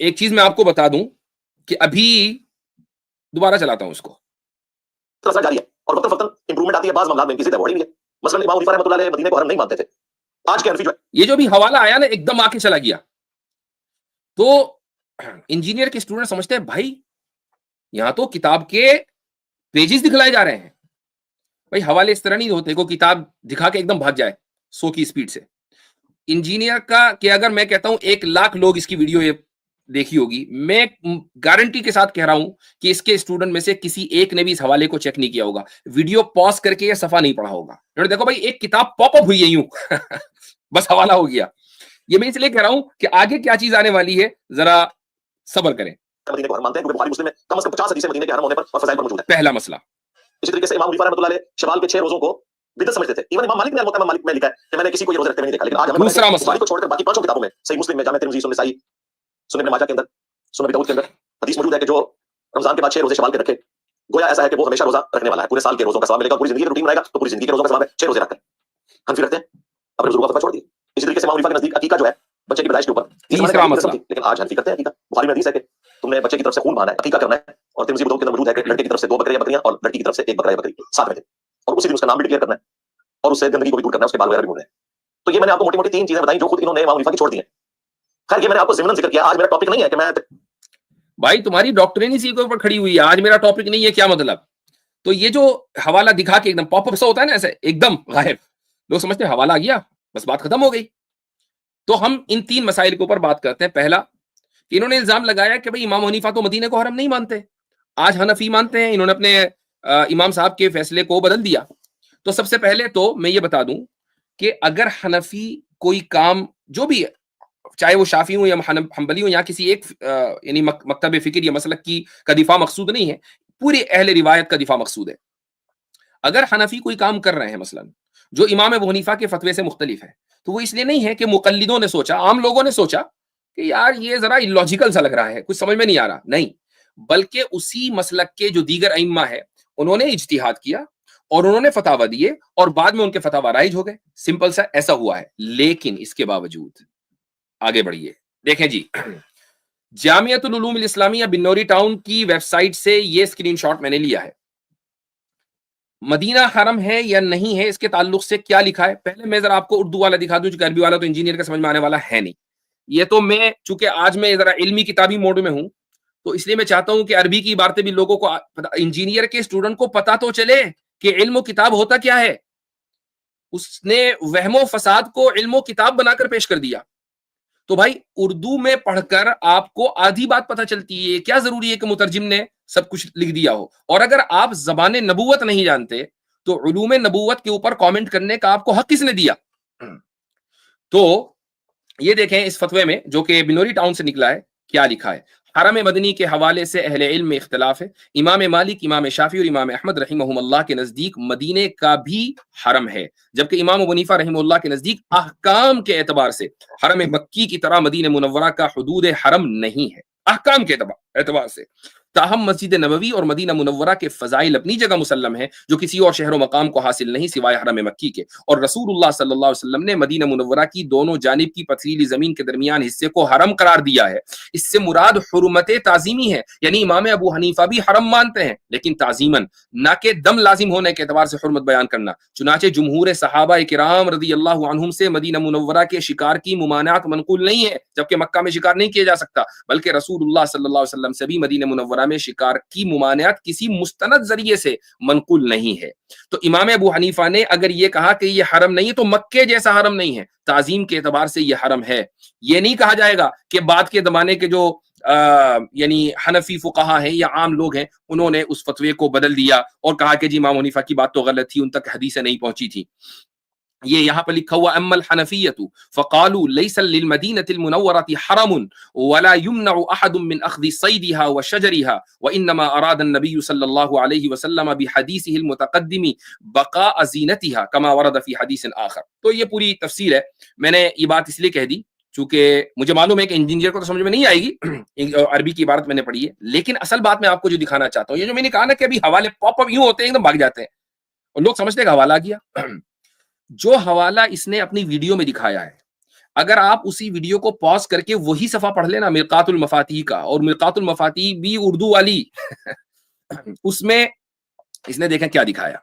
ایک چیز میں آپ کو بتا دوں کہ ابھی دوبارہ چلاتا ہوں اس کو. اثر جاری ہے اور وقتاً فوقتاً امپروومنٹ آتی ہے. بعض معاملات میں ان کی ضد ہے، ہے. مثلاً امام حنیفہ رحمۃ اللہ علیہ مدینے کو حرم نہیں مانتے تھے. آج کے حنفی جو ہے یہ جو بھی حوالہ آیا نا ایک دم آ کے چلا گیا. تو انجینئر کے اسٹوڈنٹ سمجھتے ہیں بھائی یہاں تو کتاب کے پیجز دکھلائے جا رہے ہیں. بھائی حوالے اس طرح نہیں ہوتے کو کتاب دکھا کے ایک دم بھاگ جائے 100 کی اسپیڈ سے. انجینئر کا کہ اگر میں کہتا ہوں 1,00,000 لوگ اس کی ویڈیو یہ دیکھی ہوگی, میں گارنٹی کے ساتھ کہہ رہا ہوں کہ اس کے اسٹوڈنٹ میں سے کسی ایک نے بھی اس حوالے کو چیک نہیں کیا ہوگا, ویڈیو پاز کر کے یہ صفحہ نہیں پڑھا ہوگا. دیکھو بھائی ایک کتاب پاپ اپ ہوئی ہے یوں بس حوالہ ہو گیا. یہ میں اس لیے کہہ رہا ہوں کہ آگے کیا چیز آنے والی ہے ذرا صبر کریں. مدینے کو حرم مانتے ہیں کیونکہ بخاری مسلم میں کم از کم 50 حدیثیں مدینے کے حرم ہونے پر اور فضائل پر موجود ہیں. پہلا مسئلہ. اسی طریقے سے امام حنیفہ رحمۃ اللہ علیہ شوال کے 6 روزوں کو بدعت سمجھتے تھے. ایون امام مالک نے الموطا مالک میں لکھا ہے کہ میں نے کسی کو یہ روزے رکھتے ہوئے نہیں دیکھا. لیکن آج ہمیں دوسرا مسئلہ بخاری کو چھوڑ کر باقی 5 کتابوں میں صحیح مسلم میں, جامع ترمذی, سنن نسائی, سنن ابن ماجہ کے اندر, سنن ابی داؤد کے اندر حدیث موجود ہے کہ جو رمضان کے بعد 6 روزے شوال کے رکھے گویا ایسا ہے کہ وہ ہمیشہ روزہ رکھنے والا ہے, پورے سال کے روزوں کا ثواب ملے گا. پوری زندگی روٹین بنائے گا تو پوری زندگی کے روزوں کا ثواب ہے. 6 روزے رکھ کر حنفی رکھتے ہیں, اپنے بزرگوں کا فتویٰ چھوڑ دیے. اسی طریقے سے امام حنیفہ کے نزدیک عقیقہ جو ہے بچے کی پیدائش کے اوپر تیسرا مسئلہ. لیکن آج حنفی کرتے ہیں عقیقہ. بخاری میں حدیث ہے کہ تم نے بچے کی طرف سے خون بہانا ہے, عقیقہ کرنا ہے. اور ترمذی ابو داؤد کے اندر موجود ہے کہ لڑکے کی طرف سے 2 بکریاں بکریاں اور لڑکی کی طرف سے 1 بکرا یا بکری ساتھ میں تھے, اور اسی دن اس کا نام بھی ڈکلیئر کرنا ہے اور اس سے گندگی کو بھی دور کرنا ہے, اس کے بال وغیرہ بھی موڑنے ہیں. تو یہ میں نے آپ کو موٹی موٹی 3 چیزیں بتائیں جو خود انہوں نے امام حنیفہ کی چھوڑ دی ہیں. خیر یہ میں نے آپ کو ضمن ذکر کیا, آج میرا ٹاپک نہیں ہے کہ میں بھائی تمہاری ڈاکٹرین اسی کے اوپر کھڑی ہوئی ہے, آج میرا ٹاپک نہیں ہے, کیا مطلب؟ تو یہ جو حوالہ دکھا کے ایک دم پاپ اپ سا ہوتا ہے نا ایسے ایک دم غائب, لوگ سمجھتے ہیں حوالہ آ گیا بس بات ختم ہو گئی. تو ہم ان 3 مسائل کے اوپر بات کرتے ہیں. پہلا کہ انہوں نے الزام لگایا کہ بھائی امام حنیفہ تو مدینے کو حرم نہیں مانتے, آج حنفی مانتے ہیں. انہوں نے اپنے امام صاحب کے فیصلے کو بدل دیا. تو سب سے پہلے تو میں یہ بتا دوں کہ اگر حنفی کوئی کام جو بھی ہے, چاہے وہ شافعی ہوں یا حنبلی ہوں یا کسی ایک یعنی مکتب فکر یا مسلک کی کا دفاع مقصود نہیں ہے, پوری اہل روایت کا دفاع مقصود ہے. اگر حنفی کوئی کام کر رہے ہیں مثلا جو امام ابو حنیفہ کے فتوے سے مختلف ہے, تو وہ اس لیے نہیں ہے کہ مقلدوں نے سوچا, عام لوگوں نے سوچا کہ یار یہ ذرا illogical سا لگ رہا ہے, کچھ سمجھ میں نہیں آ رہا. نہیں, بلکہ اسی مسلک کے جو دیگر ائمہ ہے انہوں نے اجتہاد کیا اور انہوں نے فتاوی دیے اور بعد میں ان کے فتاوی رائج ہو گئے. سمپل سا ایسا ہوا ہے. لیکن اس کے باوجود آگے بڑھیے, دیکھیں جی جامعۃ العلوم الاسلامیہ بنوری ٹاؤن کی ویب سائٹ سے یہ اسکرین شاٹ میں نے لیا ہے. مدینہ حرم ہے یا نہیں ہے اس کے تعلق سے کیا لکھا ہے. پہلے میں ذرا آپ کو اردو والا دکھا دوں, چونکہ عربی والا تو انجینئر کا سمجھ میں آنے والا ہے نہیں. یہ تو میں چونکہ آج میں ذرا علمی کتابی موڈ میں ہوں تو اس لیے میں چاہتا ہوں کہ عربی کی عبارتیں بھی لوگوں کو, انجینئر کے اسٹوڈنٹ کو پتا تو چلے کہ علم و کتاب ہوتا کیا ہے. اس نے وہم و فساد کو علم و کتاب بنا کر پیش کر دیا. تو بھائی اردو میں پڑھ کر آپ کو آدھی بات پتہ چلتی ہے, کیا ضروری ہے کہ مترجم نے سب کچھ لکھ دیا ہو. اور اگر آپ زبان نبوت نہیں جانتے تو علوم نبوت کے اوپر کامنٹ کرنے کا آپ کو حق کس نے دیا. تو یہ دیکھیں اس فتوے میں جو کہ بنوری ٹاؤن سے نکلا ہے کیا لکھا ہے. حرم مدنی کے حوالے سے اہل علم میں اختلاف ہے. امام مالک, امام شافعی اور امام احمد رحمہم اللہ کے نزدیک مدینے کا بھی حرم ہے, جبکہ امام ابو حنیفہ رحمہ اللہ کے نزدیک احکام کے اعتبار سے حرم مکی کی طرح مدینہ منورہ کا حدود حرم نہیں ہے. احکام کے اعتبار سے تاہم مسجد نبوی اور مدینہ منورہ کے فضائل اپنی جگہ مسلم ہیں جو کسی اور شہر و مقام کو حاصل نہیں سوائے حرم مکی کے. اور رسول اللہ صلی اللہ علیہ وسلم نے مدینہ منورہ کی دونوں جانب کی پتھریلی زمین کے درمیان حصے کو حرم قرار دیا ہے. اس سے مراد حرمت تعظیمی ہے, یعنی امام ابو حنیفہ بھی حرم مانتے ہیں لیکن تعظیماً, نہ کہ دم لازم ہونے کے اعتبار سے حرمت بیان کرنا. چنانچہ جمہور صحابہ کرام رضی اللہ عنہم سے مدینہ منورہ کے شکار کی ممانعت منقول نہیں ہے, جبکہ مکہ میں شکار نہیں کیا جا سکتا, بلکہ رسول اللہ صلی اللہ علیہ وسلم سے بھی مدینہ منورہ میں شکار کی ممانعت کسی مستند ذریعے سے منقول نہیں ہے. تو امام ابو حنیفہ نے اگر یہ کہا کہ یہ حرم نہیں ہے تو مکے جیسا حرم نہیں ہے, تعظیم کے اعتبار سے یہ حرم ہے. یہ نہیں کہا جائے گا کہ بعد کے زمانے کے جو یعنی حنفی فقہا ہیں یا عام لوگ ہیں انہوں نے اس فتوے کو بدل دیا اور کہا کہ جی امام حنیفہ کی بات تو غلط تھی, ان تک حدیثیں نہیں پہنچی تھی. یہ یہاں پر لکھا ہوا اما الحنفیۃ فقالوا ليس للمدینہ المنورہ حرم ولا يمنع احد من اخذ صیدها وشجرها وانما اراد النبي صلی اللہ علیہ وسلم بحدیثه المتقدم بقاء زینتها كما ورد في حدیث آخر. تو یہ پوری تفصیل ہے. میں نے یہ بات اس لیے کہہ دی چونکہ مجھے معلوم ہے کہ انجینئر کو تو سمجھ میں نہیں آئے گی, عربی کی عبارت میں نے پڑھی ہے, لیکن اصل بات میں آپ کو جو دکھانا چاہتا ہوں, یہ جو میں نے کہا نا کہ ابھی حوالے پاپ اپ یوں ہوتے ہیں ایک دم بھاگ جاتے ہیں اور لوگ سمجھتے ہیں کہ حوالہ آ گیا. جو حوالہ اس نے اپنی ویڈیو میں دکھایا ہے اگر آپ اسی ویڈیو کو پاز کر کے وہی صفحہ پڑھ لینا مرقات المفاتیح کا, اور مرقات المفاتیح بھی اردو والی, اس میں اس نے دیکھیں کیا دکھایا.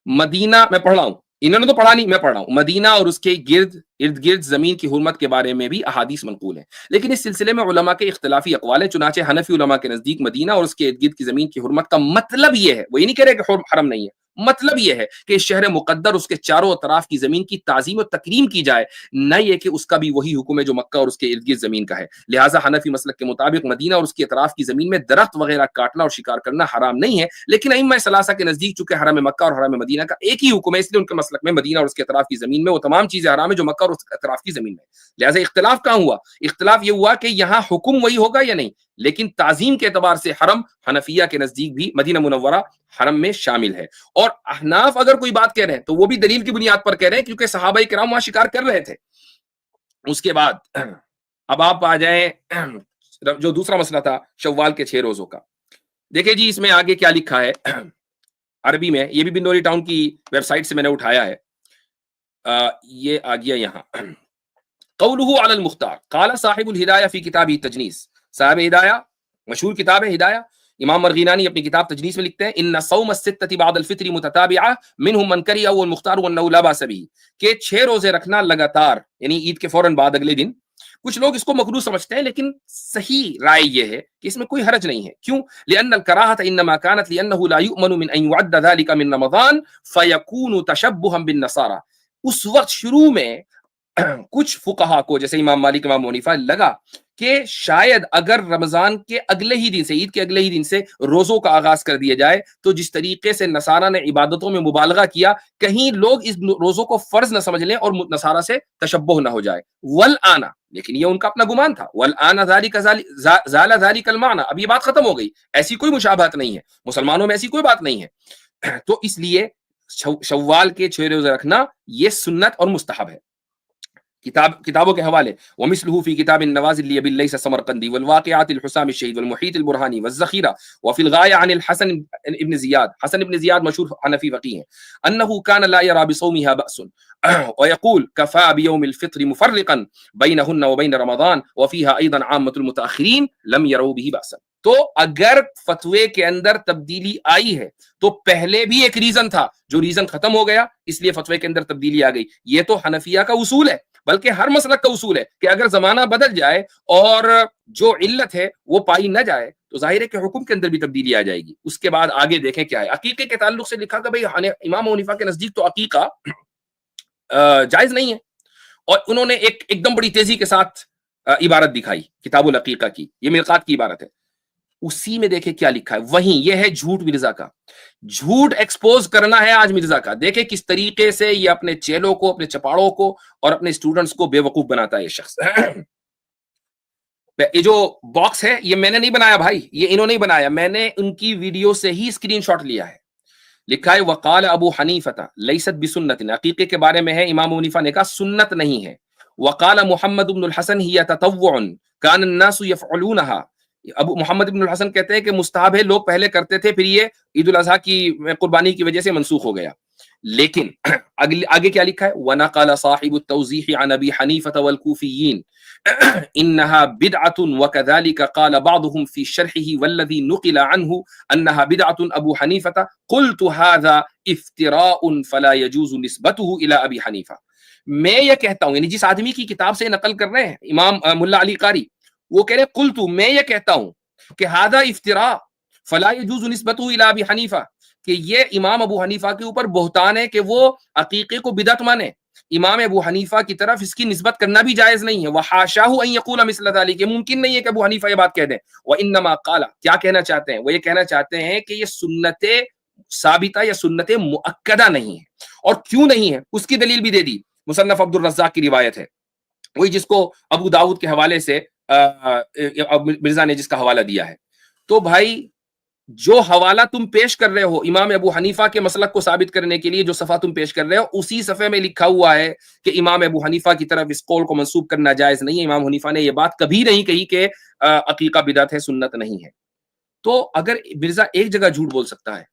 مدینہ میں پڑھ رہا ہوں, انہوں نے تو پڑھا نہیں, میں پڑھ رہا ہوں. مدینہ اور اس کے ارد گرد زمین کی حرمت کے بارے میں بھی احادیث منقول ہیں, لیکن اس سلسلے میں علماء کے اختلافی اقوال ہیں. چنانچہ حنفی علماء کے نزدیک مدینہ اور اس کے ارد گرد کی زمین کی حرمت کا مطلب یہ ہے, وہ یہ نہیں کہہ رہے کہ حرم نہیں ہے, مطلب یہ ہے کہ اس شہر مقدر اس کے چاروں اطراف کی زمین کی تعظیم و تکریم کی جائے, نہ یہ کہ اس کا بھی وہی حکم ہے جو مکہ اور اس کے ارد گرد زمین کا ہے. لہٰذا حنفی مسلک کے مطابق مدینہ اور اس کے اطراف کی زمین میں درخت وغیرہ کاٹنا اور شکار کرنا حرام نہیں ہے, لیکن ائمہ ثلاثہ کے نزدیک چونکہ حرم مکہ اور حرم مدینہ کا ایک ہی حکم ہے, اس لیے ان کے مسلک میں مدینہ اور اس کے اطراف کی زمین میں وہ تمام چیزیں حرام ہے جو مکہ اور اس کے اطراف کی زمین میں. لہٰذا اختلاف کہاں ہوا؟ اختلاف یہ ہوا کہ یہاں حکم وہی ہوگا یا نہیں, لیکن تعظیم کے اعتبار سے حرم حنفیہ کے نزدیک بھی مدینہ منورہ حرم میں شامل ہے. اور احناف اگر کوئی بات کہہ رہے ہیں تو وہ بھی دلیل کی بنیاد پر کہہ رہے ہیں کیونکہ صحابہ کرام وہاں شکار کر رہے تھے. اس کے بعد اب آپ آ جائیں جو دوسرا مسئلہ تھا شوال کے 6 روزوں کا. دیکھیں جی اس میں آگے کیا لکھا ہے عربی میں, یہ بھی بندوری ٹاؤن کی ویب سائٹ سے میں نے اٹھایا ہے, یہ آ گیا یہاں. قولہ علی المختار قال صاحب الہدایہ فی کتابہ تجنیس, صاحب ہدایہ مشہور کتاب ہے ہدایہ, امام مرغینانی اپنی کتاب تجنیس میں لکھتے ہیں ان صوم الستۃ بعد الفطر متتابعہ منهم من کرہ والمختار وانہ لا باس بہ, کہ 6 روزے رکھنا لگاتار یعنی عید کے فوراً بعد اگلے دن, کچھ لوگ اس کو مکروہ سمجھتے ہیں لیکن صحیح رائے یہ ہے کہ اس میں کوئی حرج نہیں ہے. کیوں؟ لأن الکراہۃ انما كانت لأنه لا يؤمن من ان يعد ذلك من رمضان فيكون تشبها بالنصارى. اس وقت شروع میں کچھ فقہا کو جیسے امام مالک امام حنیفہ لگا کہ شاید اگر رمضان کے اگلے ہی دن سے عید کے اگلے ہی دن سے روزوں کا آغاز کر دیا جائے تو جس طریقے سے نصارہ نے عبادتوں میں مبالغہ کیا کہیں لوگ اس روزوں کو فرض نہ سمجھ لیں اور نصارہ سے تشبہ نہ ہو جائے. والآن, لیکن یہ ان کا اپنا گمان تھا, والآن ذالک زال ذالک المعنی, اب یہ بات ختم ہو گئی, ایسی کوئی مشابہت نہیں ہے, مسلمانوں میں ایسی کوئی بات نہیں ہے. تو اس لیے شوال کے 6 روزے رکھنا یہ سنت اور مستحب ہے. کتابوں کے حوالے ومثلہ فی کتاب النوازل لابی اللیث السمرقندی والواقعات الحسام الشہید والمحیط البرہانی والذخیرہ وفی الغایہ عن الحسن ابن زیاد, حسن ابن زیاد مشہور حنفی فقیہ ہیں, انہ کان لا یرا بصومها بأس ویقول کفا بیوم الفطر مفرقا بینہن وبین رمضان وفیہا ایضا عامة المتاخرین لم یروا به بأسا. تو اگر فتوے کے اندر تبدیلی آئی ہے تو پہلے بھی ایک ریزن تھا, جو ریزن ختم ہو گیا اس لیے فتوے کے اندر تبدیلی آ گئی. یہ تو حنفیہ کا اصول ہے, بلکہ ہر مسلک کا اصول ہے کہ اگر زمانہ بدل جائے اور جو علت ہے وہ پائی نہ جائے تو ظاہر ہے کہ حکم کے اندر بھی تبدیلی آ جائے گی. اس کے بعد آگے دیکھیں کیا ہے. عقیقے کے تعلق سے لکھا کہ بھئی امام حنیفہ کے نزدیک تو عقیقہ جائز نہیں ہے, اور انہوں نے ایک دم بڑی تیزی کے ساتھ عبارت دکھائی کتاب العقیقہ کی, یہ مرقات کی عبارت ہے. اسی میں دیکھیں کیا لکھا ہے, وہیں یہ ہے جھوٹ مرزا کا, جھوٹ ایکسپوز کرنا ہے آج مرزا کا. دیکھیں کس طریقے سے یہ اپنے چیلوں کو, اپنے چپاڑوں کو اور اپنے اسٹوڈنٹس کو بے وقوف بناتا ہے یہ شخص. یہ جو باکس ہے یہ میں نے نہیں بنایا بھائی, یہ انہوں نے بنایا, میں نے ان کی ویڈیو سے ہی اسکرین شاٹ لیا ہے. لکھا ہے وقال ابو حنیفہ لیست بسنت, عقیقے کے بارے میں ہے امام حنیفہ نے کہا سنت نہیں ہے. وقال محمد بن الحسن ہی تطوع کان الناس یفعلونها, ابو محمد بن الحسن کہتے ہیں کہ مستحب ہے, لوگ پہلے کرتے تھے, پھر یہ عید الاضحیٰ کی قربانی کی وجہ سے منسوخ ہو گیا. لیکن آگے کیا لکھا ہے وَنَقَلَ صَاحِبُ التَّوْضِيحِ عَنْ أَبِي حَنِيفَةَ وَالْكُوفِيِّينَ إِنَّهَا بِدْعَةٌ وَكَذَلِكَ قَالَ بَعْضُهُمْ فِي شَرْحِهِ وَالَّذِي نُقِلَ عَنْهُ أَنَّهَا بِدْعَةٌ أَبُو حَنِيفَةَ قُلْتُ هَذَا افتراء فلا يجوز نسبته الى ابی حنیفہ. میں یہ کہتا ہوں, یعنی جس آدمی کی کتاب سے نقل کر رہے ہیں امام ملا علی قاری, وہ کہہ رہے قلت, میں یہ کہتا ہوں کہ هذا افتراء فلا يجوز نسبته الى ابی حنیفہ, کہ یہ امام ابو حنیفہ کے اوپر بہتان ہے کہ وہ عقیقے کو بدعت مانے. امام ابو حنیفہ کی طرف اس کی نسبت کرنا بھی جائز نہیں ہے. وحاشاہ ان یقول مثل ذلک, ممکن نہیں ہے کہ ابو حنیفہ یہ بات کہہ دیں. وانما قال, کیا کہنا چاہتے ہیں, وہ یہ کہنا چاہتے ہیں کہ یہ سنت ثابتہ یا سنت مؤکدہ نہیں ہے. اور کیوں نہیں ہے اس کی دلیل بھی دے دی. مصنف عبد الرزاق کی روایت ہے, وہی جس کو ابو داؤد کے حوالے سے مرزا نے جس کا حوالہ دیا ہے. تو بھائی جو حوالہ تم پیش کر رہے ہو امام ابو حنیفہ کے مسلک کو ثابت کرنے کے لیے, جو صفحہ تم پیش کر رہے ہو, اسی صفحے میں لکھا ہوا ہے کہ امام ابو حنیفہ کی طرف اس قول کو منسوب کرنا جائز نہیں ہے. امام حنیفہ نے یہ بات کبھی نہیں کہی کہ عقیقہ بدعت ہے, سنت نہیں ہے. تو اگر مرزا ایک جگہ جھوٹ بول سکتا ہے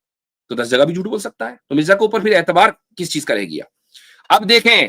تو 10 جگہ بھی جھوٹ بول سکتا ہے, تو مرزا کے اوپر پھر اعتبار کس چیز کا رہ گیا. اب دیکھیں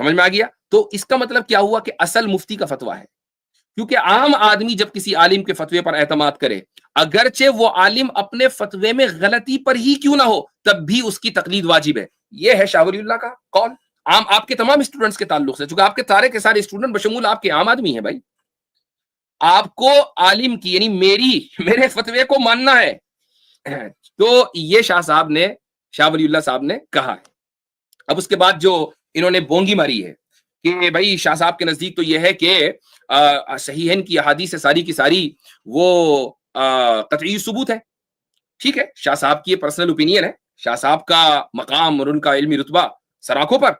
سمجھ میں آ گیا؟ تو اس کا مطلب کیا ہوا کہ اصل مفتی کا فتویٰ ہے، کیونکہ عام آدمی جب کسی عالم کے فتوے پر اعتماد کرے، اگرچہ وہ عالم اپنے فتوے میں غلطی پر ہی کیوں نہ ہو، تب بھی اس کی تقلید واجب ہے. یہ ہے شاہ ولی اللہ کا قول عام آپ کے تمام اسٹوڈنٹس کے تعلق سے، چونکہ آپ کے سارے اسٹوڈنٹ بشمول آپ کے عام آدمی ہیں بھائی. آپ کو عالم کی یعنی میرے فتوے کو ماننا ہے. تو یہ شاہ ولی اللہ صاحب نے کہا ہے. اب اس کے بعد جو انہوں نے بونگی ماری ہے کہ بھائی شاہ صاحب کے نزدیک تو یہ ہے کہ صحیحین کی احادیث ساری کی ساری وہ قطعی ثبوت ہے. ٹھیک ہے، شاہ صاحب کی یہ پرسنل اوپینین ہے، شاہ صاحب کا مقام اور ان کا علمی رتبہ سراکھوں پر.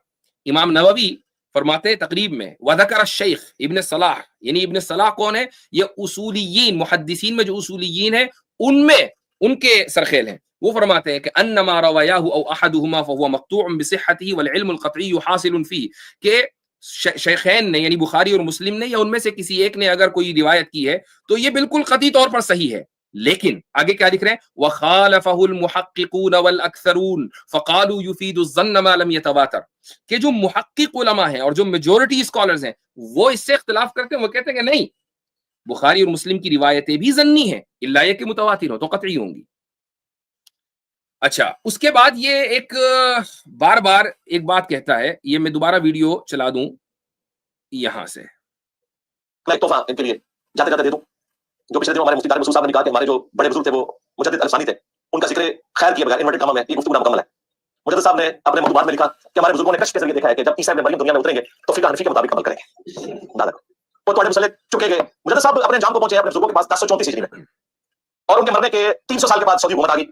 امام نووی فرماتے ہیں تقریب میں، وذکر الشیخ ابن صلاح، یعنی ابن صلاح کون ہے؟ یہ اصولیین، محدثین میں جو اصولیین ہیں ان میں ان کے سرخیل ہیں. وہ فرماتے ہیں کہ انما روایہ او احدہما فهو مقطوع بصحته والعلم القطعی حاصل فيه، کہ شیخین نے یعنی بخاری اور مسلم نے یا ان میں سے کسی ایک نے اگر کوئی روایت کی ہے تو یہ بالکل قطعی طور پر صحیح ہے. لیکن آگے کیا لکھ رہے ہیں؟ وَخَالَفَهُ الْمُحَقِّقُونَ وَالْأَكْثَرُونَ فَقَالُوا يُفِيدُ الظَّنَّ مَا لَمْ يَتَوَاتَرْ، کہ جو محقق علماء ہیں اور جو میجورٹی اسکالرز ہیں وہ اس سے اختلاف کرتے ہیں. وہ کہتے ہیں کہ نہیں، بخاری اور مسلم کی روایتیں بھی ظنی ہیں الا یہ کہ متواتر ہو تو قطعی ہوں گی. اچھا، اس کے بعد یہ ایک بار بار ایک بات کہتا ہے، یہ میں دوبارہ ویڈیو چلا دوں یہاں سے. میں ایک تحفہ ان کے لیے جاتے جاتے دے دوں، جو پچھلے دنوں ہمارے مفتی طارق مسعود صاحب نے کہا کہ ہمارے جو بڑے بزرگ تھے وہ مجدد الفسانی تھے، ان کا ذکر خیر کیے بغیر انورٹڈ کاموں میں یہ گفتگو نامکمل ہے. مجدد صاحب نے اپنے مکتوبات میں لکھا کہ ہمارے بزرگوں نے کشف کے ذریعے دیکھا ہے کہ جب عیسیٰ ابن مریم دنیا میں اتریں گے تو فقہ حنفی کے مطابق عمل کریں گے. وہ تھوڑے مسئلے چکے گئے. مجدد صاحب اپنے انجام کو پہنچے اپنے بزرگوں کے پاس 1034 ہجری میں، اور ان کے مرنے کے 300 سال کے بعد سعودی حکومت آ گئی.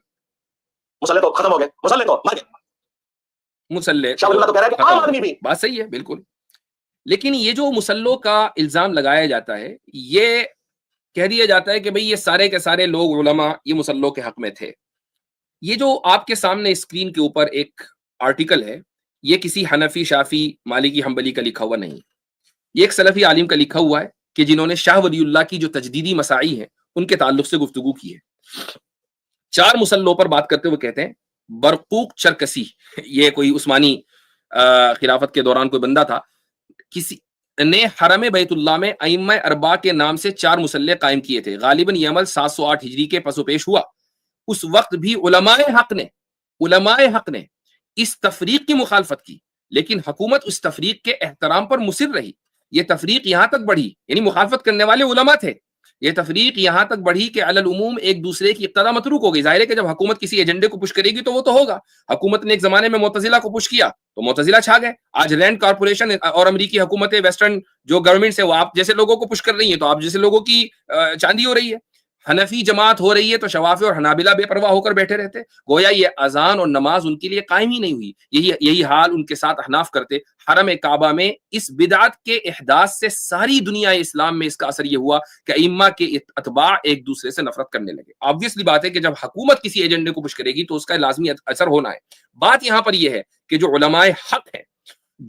مسئلے تو ختم ہو گئے، مسئلے تو مر گئے. مسلح شاہ ولی اللہ تو کہہ رہا ہے کہ عام آدمی بھی. بات صحیح ہے بالکل. لیکن یہ جو مسلوں کا الزام لگایا جاتا ہے، یہ کہہ دیا جاتا ہے کہ بھئی یہ سارے کے سارے لوگ علماء یہ مسلوں کے حق میں تھے. یہ جو آپ کے سامنے اسکرین کے اوپر ایک آرٹیکل ہے، یہ کسی حنفی، شافی، مالکی، حنبلی کا لکھا ہوا نہیں، یہ ایک سلفی عالم کا لکھا ہوا ہے کہ جنہوں نے شاہ ولی اللہ کی جو تجدیدی مساعی ہیں ان کے تعلق سے گفتگو کی ہے. 4 مسلوں پر بات کرتے ہوئے کہتے ہیں برقوق چرکسی، یہ کوئی عثمانی خلافت کے دوران کوئی بندہ تھا، کسی نے حرم بیت اللہ میں ائمہ اربعہ کے نام سے 4 مسلح قائم کیے تھے. غالباً یہ عمل 708 ہجری کے پس و پیش ہوا. اس وقت بھی علماء حق نے اس تفریق کی مخالفت کی، لیکن حکومت اس تفریق کے احترام پر مصر رہی. یہ تفریق یہاں تک بڑھی، یعنی مخالفت کرنے والے علماء تھے، یہ تفریق یہاں تک بڑھی کہ علی العموم ایک دوسرے کی اقتدا متروک ہو گئی. ظاہر ہے کہ جب حکومت کسی ایجنڈے کو پش کرے گی تو وہ تو ہوگا. حکومت نے ایک زمانے میں معتزلہ کو پش کیا تو معتزلہ چھا گئے. آج رینڈ کارپوریشن اور امریکی حکومتیں ویسٹرن جو گورنمنٹس ہیں وہ آپ جیسے لوگوں کو پش کر رہی ہیں تو آپ جیسے لوگوں کی چاندی ہو رہی ہے. حنفی جماعت ہو رہی ہے تو شوافی اور حنابلہ بے پرواہ ہو کر بیٹھے رہتے. گویا یہ اذان اور نماز ان کے لیے قائم ہی نہیں ہوئی. یہی حال ان کے ساتھ احناف کرتے. حرم کعبہ میں اس بدعت کے احداث سے ساری دنیا اسلام میں اس کا اثر یہ ہوا کہ ائمہ کے اتباع ایک دوسرے سے نفرت کرنے لگے. آبویسلی بات ہے کہ جب حکومت کسی ایجنڈے کو پش کرے گی تو اس کا لازمی اثر ہونا ہے. بات یہاں پر یہ ہے کہ جو علماء حق ہیں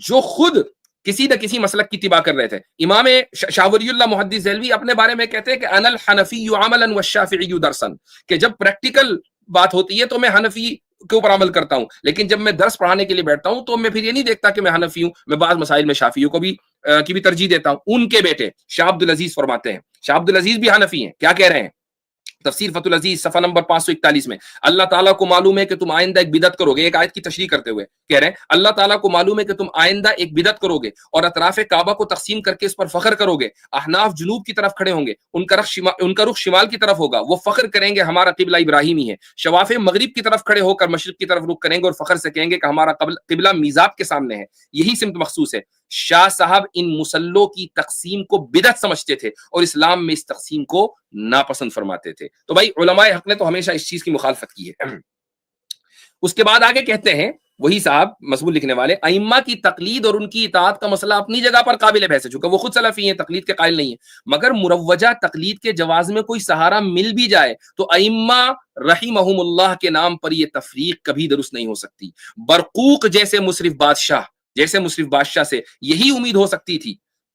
جو خود کسی نہ کسی مسلک کی اتباع کر رہے تھے. امام شاہ ولی اللہ محدث دہلوی اپنے بارے میں کہتے ہیں کہ انا الحنفی عملا والشافعی درسا، کہ جب پریکٹیکل بات ہوتی ہے تو میں حنفی کے اوپر عمل کرتا ہوں، لیکن جب میں درس پڑھانے کے لیے بیٹھتا ہوں تو میں پھر یہ نہیں دیکھتا کہ میں حنفی ہوں، میں بعض مسائل میں شافعیوں کو بھی کی بھی ترجیح دیتا ہوں. ان کے بیٹے شاہ عبد العزیز فرماتے ہیں، شاہ عبد العزیز بھی حنفی ہیں. کیا کہہ رہے ہیں؟ تفسیر فتح العزیز صفحہ نمبر 541 میں اللہ تعالیٰ کو معلوم ہے کہ تم آئندہ ایک بدعت کرو گے. ایک آیت کی تشریح کرتے ہوئے کہہ رہے ہیں اللہ تعالیٰ کو معلوم ہے کہ تم آئندہ ایک بدعت کرو گے اور اطراف کعبہ کو تقسیم کر کے اس پر فخر کرو گے. احناف جنوب کی طرف کھڑے ہوں گے، ان کا رخ شمال کی طرف ہوگا، وہ فخر کریں گے ہمارا قبلہ ابراہیمی ہے. شوافے مغرب کی طرف کھڑے ہو کر مشرق کی طرف رخ کریں گے اور فخر سے کہیں گے کہ ہمارا قبلہ میزاب کے سامنے ہے. یہی سمت مخصوص ہے. شاہ صاحب ان مسلوں کی تقسیم کو بدعت سمجھتے تھے اور اسلام میں اس تقسیم کو ناپسند فرماتے تھے. تو بھائی علماء حق نے تو ہمیشہ اس چیز کی مخالفت کی ہے. اس کے بعد آگے کہتے ہیں وہی صاحب مضمون لکھنے والے، ائمہ کی تقلید اور ان کی اطاعت کا مسئلہ اپنی جگہ پر قابل بحث ہے، چونکہ وہ خود سلفی ہیں، تقلید کے قائل نہیں ہیں، مگر مروجہ تقلید کے جواز میں کوئی سہارا مل بھی جائے تو ائمہ رحمہم اللہ کے نام پر یہ تفریق کبھی درست نہیں ہو سکتی. برقوق جیسے مصرف بادشاہ سے یہی امید ہو سکتی تھی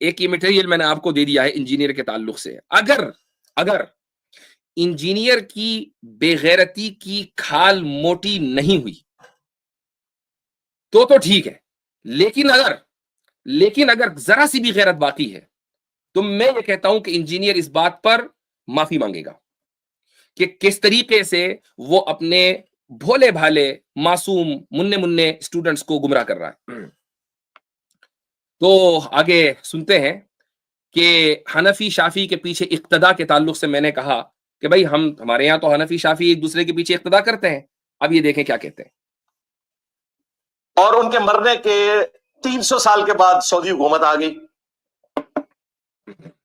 ایک یہ مٹیریل میں نے آپ کو دے دیا ہے انجینئر کے تعلق سے. اگر انجینئر کی بے غیرتی کی کھال موٹی نہیں ہوئی تو ٹھیک ہے, لیکن اگر ذرا سی بھی غیرت باقی ہے تو میں یہ کہتا ہوں کہ انجینئر اس بات پر معافی مانگے گا کہ کس طریقے سے وہ اپنے بھولے بھالے معصوم مننے اسٹوڈنٹس کو گمراہ کر رہا ہے. تو آگے سنتے ہیں کہ حنفی شافی کے پیچھے اقتدا کے تعلق سے میں نے کہا کہ بھائی ہمارے یہاں تو حنفی شافی ایک دوسرے کے پیچھے اقتدا کرتے ہیں. اب یہ دیکھیں کیا کہتے ہیں. اور ان کے مرنے کے 300 سال کے بعد سعودی حکومت آ گئی,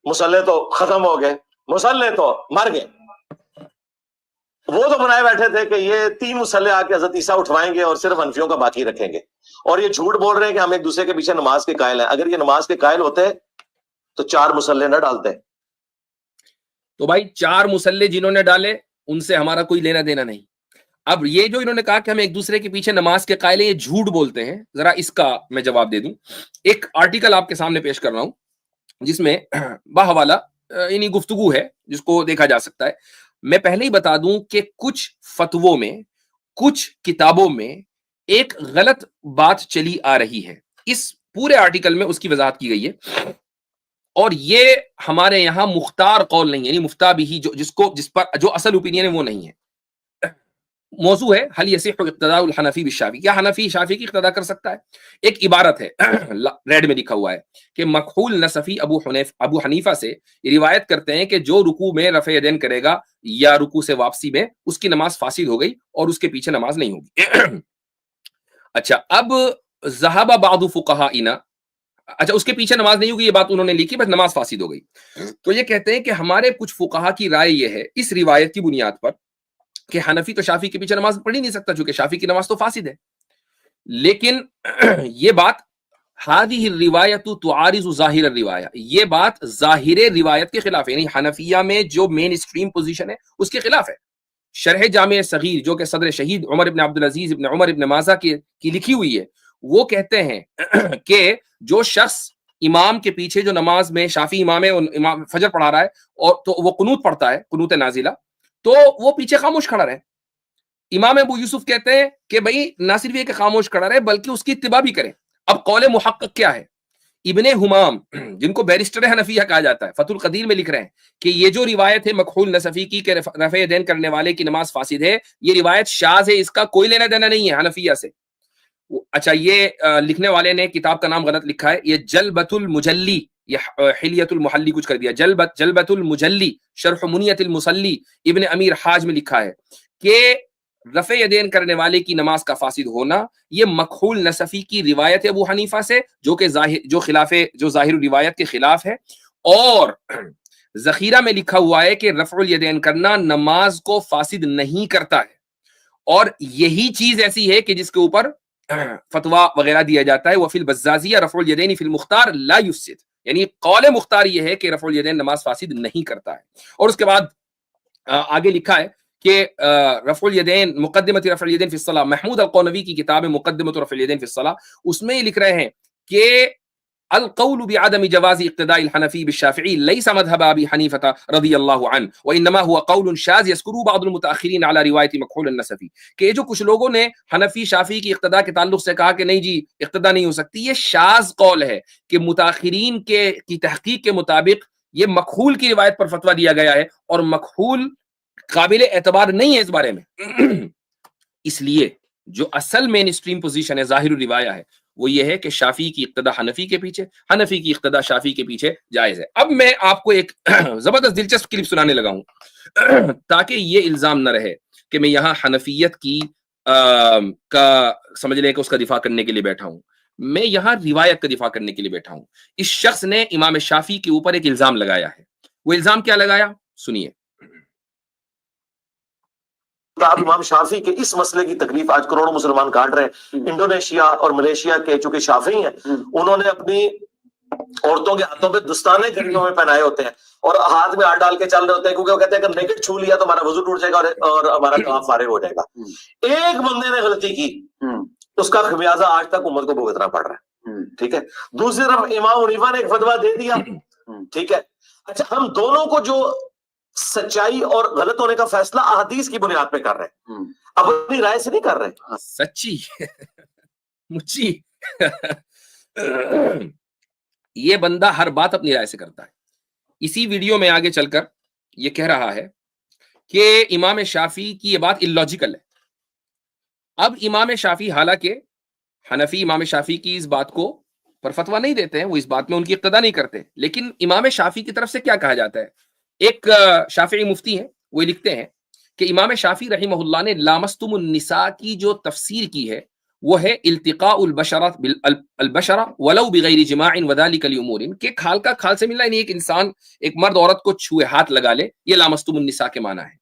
مسلح تو ختم ہو گئے, مسلح تو مر گئے. وہ تو بنائے بیٹھے تھے کہ یہ 3 مسلح آ کے حضرت عیسیٰ اٹھوائیں گے اور صرف حنفیوں کا باقی رکھیں گے, اور یہ جھوٹ بول رہے ہیں کہ ہم ایک دوسرے کے پیچھے نماز کے قائل ہیں. اگر یہ نماز کے قائل ہوتے تو 4 مسلح نہ ڈالتے. تو بھائی 4 مسلح جنہوں نے ڈالے ان سے ہمارا کوئی لینا دینا نہیں. اب یہ جو انہوں نے کہا کہ ہم ایک دوسرے کے پیچھے نماز کے قائل ہیں, یہ جھوٹ بولتے ہیں. ذرا اس کا میں جواب دے دوں. ایک آرٹیکل آپ کے سامنے پیش کر رہا ہوں جس میں باحوالہ یعنی گفتگو ہے جس کو دیکھا جا سکتا ہے. میں پہلے ہی بتا دوں کہ کچھ فتووں میں, کچھ کتابوں میں ایک غلط بات چلی آ رہی ہے. اس پورے آرٹیکل میں اس کی وضاحت کی گئی ہے, اور یہ ہمارے یہاں مختار قول نہیں ہے, یعنی مفتہ بھی جس پر جو اصل اوپینین ہے وہ نہیں ہے. موضوع ہے حل یصح اقتداء الحنفی بالشافعی, کیا حنفی شافعی کی اقتداء کر سکتا ہے؟ ایک عبارت ہے ریڈ میں لکھا ہوا ہے کہ مکحول نصفی ابو حنیفہ سے روایت کرتے ہیں کہ جو رکوع میں رفع یدین کرے گا یا رکوع سے واپسی میں اس کی نماز فاسد ہو گئی اور اس کے پیچھے نماز نہیں ہوگی. اچھا, اب ذهب بعض فقهاءنا, اچھا اس کے پیچھے نماز نہیں ہوگی یہ بات انہوں نے لکھی, بس نماز فاسد ہو گئی. تو یہ کہتے ہیں کہ ہمارے کچھ فقہا کی رائے یہ ہے اس روایت کی بنیاد پر کہ حنفی تو شافعی کے پیچھے نماز پڑھ ہی نہیں سکتا چونکہ شافعی کی نماز تو فاسد ہے. لیکن یہ بات هذه الروایت تعارض ظاہر الروایہ, یہ بات ظاہر روایت کے خلاف ہے, یعنی حنفیہ میں جو مین اسٹریم پوزیشن ہے اس کے خلاف ہے. شرح جامع صغیر جو کہ صدر شہید عمر ابن عبدالعزیز ابن عمر ابن مازہ کی لکھی ہوئی ہے, وہ کہتے ہیں کہ جو شخص امام کے پیچھے جو نماز میں شافعی امام ہے, امام فجر پڑھا رہا ہے اور تو وہ قنوت پڑھتا ہے, قنوت نازلہ, تو وہ پیچھے خاموش کھڑا رہے. امام ابو یوسف کہتے ہیں کہ بھئی نہ صرف یہ کہ خاموش کھڑا رہے بلکہ اس کی اتباع بھی کرے. اب قول محقق کیا ہے؟ ابن حمام جن کو بیرسٹر حنفیہ کہا جاتا ہے, فتح القدیر میں لکھ رہے ہیں کہ یہ جو روایت ہے مکحول نصفی کی کہ رفع یدین کرنے والے کی نماز فاسد ہے, یہ روایت شاذ ہے, اس کا کوئی لینا دینا نہیں ہے حنفیہ سے. اچھا, یہ لکھنے والے نے کتاب کا نام غلط لکھا ہے, یہ جلبۃ المجلی یا حلیۃ المحلی کچھ کر دیا, جلبۃ المجلی شرح منیۃ المصلی ابن امیر حاج میں لکھا ہے کہ رفع یدین کرنے والے کی نماز کا فاسد ہونا یہ مکحول نصفی کی روایت ہے ابو حنیفہ سے جو کہ ظاہر روایت کے خلاف ہے. اور ذخیرہ میں لکھا ہوا ہے کہ رفع الیدین کرنا نماز کو فاسد نہیں کرتا ہے, اور یہی چیز ایسی ہے کہ جس کے اوپر فتویٰ وغیرہ دیا جاتا ہے. وفی البزازیہ رفع الیدین فی المختار لا یفسد, یعنی قول مختار یہ ہے کہ رفع الیدین نماز فاسد نہیں کرتا ہے. اور اس کے بعد آگے لکھا ہے کہ رفع الیدین مقدمۃ رفع الیدین فی الصلاۃ, محمود القونوی کی کتاب ہے مقدمۃ رفع الیدین فی الصلاۃ, اس میں یہ لکھ رہے ہیں کہ القول بعدم جواز اقتداء الحنفی بالشافعی ليس مذهب ابي حنیفہ رضی اللہ عنہ وانما هو قول شاذ يذكره بعض المتاخرین على روایت مکحول النصفی, کہ جو کچھ لوگوں نے حنفی شافعی کی اقتداء کے تعلق سے کہا کہ نہیں جی اقتداء نہیں ہو سکتی, یہ شاذ قول ہے کہ متاخرین کی تحقیق کے مطابق یہ مکحول کی روایت پر فتویٰ دیا گیا ہے, اور مکحول قابل اعتبار نہیں ہے اس بارے میں. اس لیے جو اصل مین اسٹریم پوزیشن ہے ظاہر روایہ ہے وہ یہ ہے کہ شافعی کی اقتداء حنفی کے پیچھے, حنفی کی اقتداء شافعی کے پیچھے جائز ہے. اب میں آپ کو ایک زبردست دلچسپ کلپ سنانے لگا ہوں تاکہ یہ الزام نہ رہے کہ میں یہاں حنفیت کی کا سمجھ لیں کہ اس کا دفاع کرنے کے لیے بیٹھا ہوں. میں یہاں روایت کا دفاع کرنے کے لیے بیٹھا ہوں. اس شخص نے امام شافعی کے اوپر ایک الزام لگایا ہے. وہ الزام کیا لگایا سنیے. اب امام شافعی کے اس مسئلے کی تکلیف آج کروڑوں مسلمان کاٹ رہے ہیں. انڈونیشیا اور ملیشیا کے چونکہ شافعی ہیں, انہوں نے اپنی عورتوں کے ہاتھوں پہ دستانے گھڑیوں میں پہنائے ہوتے ہیں اور ہاتھ میں ہاتھ ڈال کے چل رہے ہوتے ہیں, کیونکہ وہ کہتے ہیں کہ نیکڈ چھو لیا تو ہمارا وضو ٹوٹ جائے گا اور ہمارا کام فارغ ہو جائے گا. ایک بندے نے غلطی کی, اس کا خمیازہ آج تک امت کو بھگتنا پڑ رہا ہے. ٹھیک ہے. دوسری طرف امام حنیفہ نے ایک فتویٰ دے دیا, ٹھیک ہے. اچھا, ہم دونوں کو جو سچائی اور غلط ہونے کا فیصلہ احادیث کی بنیاد پہ کر رہے ہیں, اپنی رائے سے نہیں کر رہے. سچی مچی یہ بندہ ہر بات اپنی رائے سے کرتا ہے. اسی ویڈیو میں آگے چل کر یہ کہہ رہا ہے کہ امام شافعی کی یہ بات اللاجیکل ہے. اب امام شافعی حالانکہ حنفی امام شافعی کی اس بات کو پر فتویٰ نہیں دیتے ہیں, وہ اس بات میں ان کی اقتدا نہیں کرتے, لیکن امام شافعی کی طرف سے کیا کہا جاتا ہے. ایک شافعی مفتی ہیں, وہ لکھتے ہیں کہ امام شافعی رحمہ اللہ نے لامستم النساء کی جو تفسیر کی ہے وہ ہے التقاء البشرہ ولو بغیر جماع وذلک لامور, کہ کھال کا کھال سے ملنا, یعنی ایک انسان ایک مرد عورت کو چھوئے ہاتھ لگا لے, یہ لامستم النساء کے معنی ہے.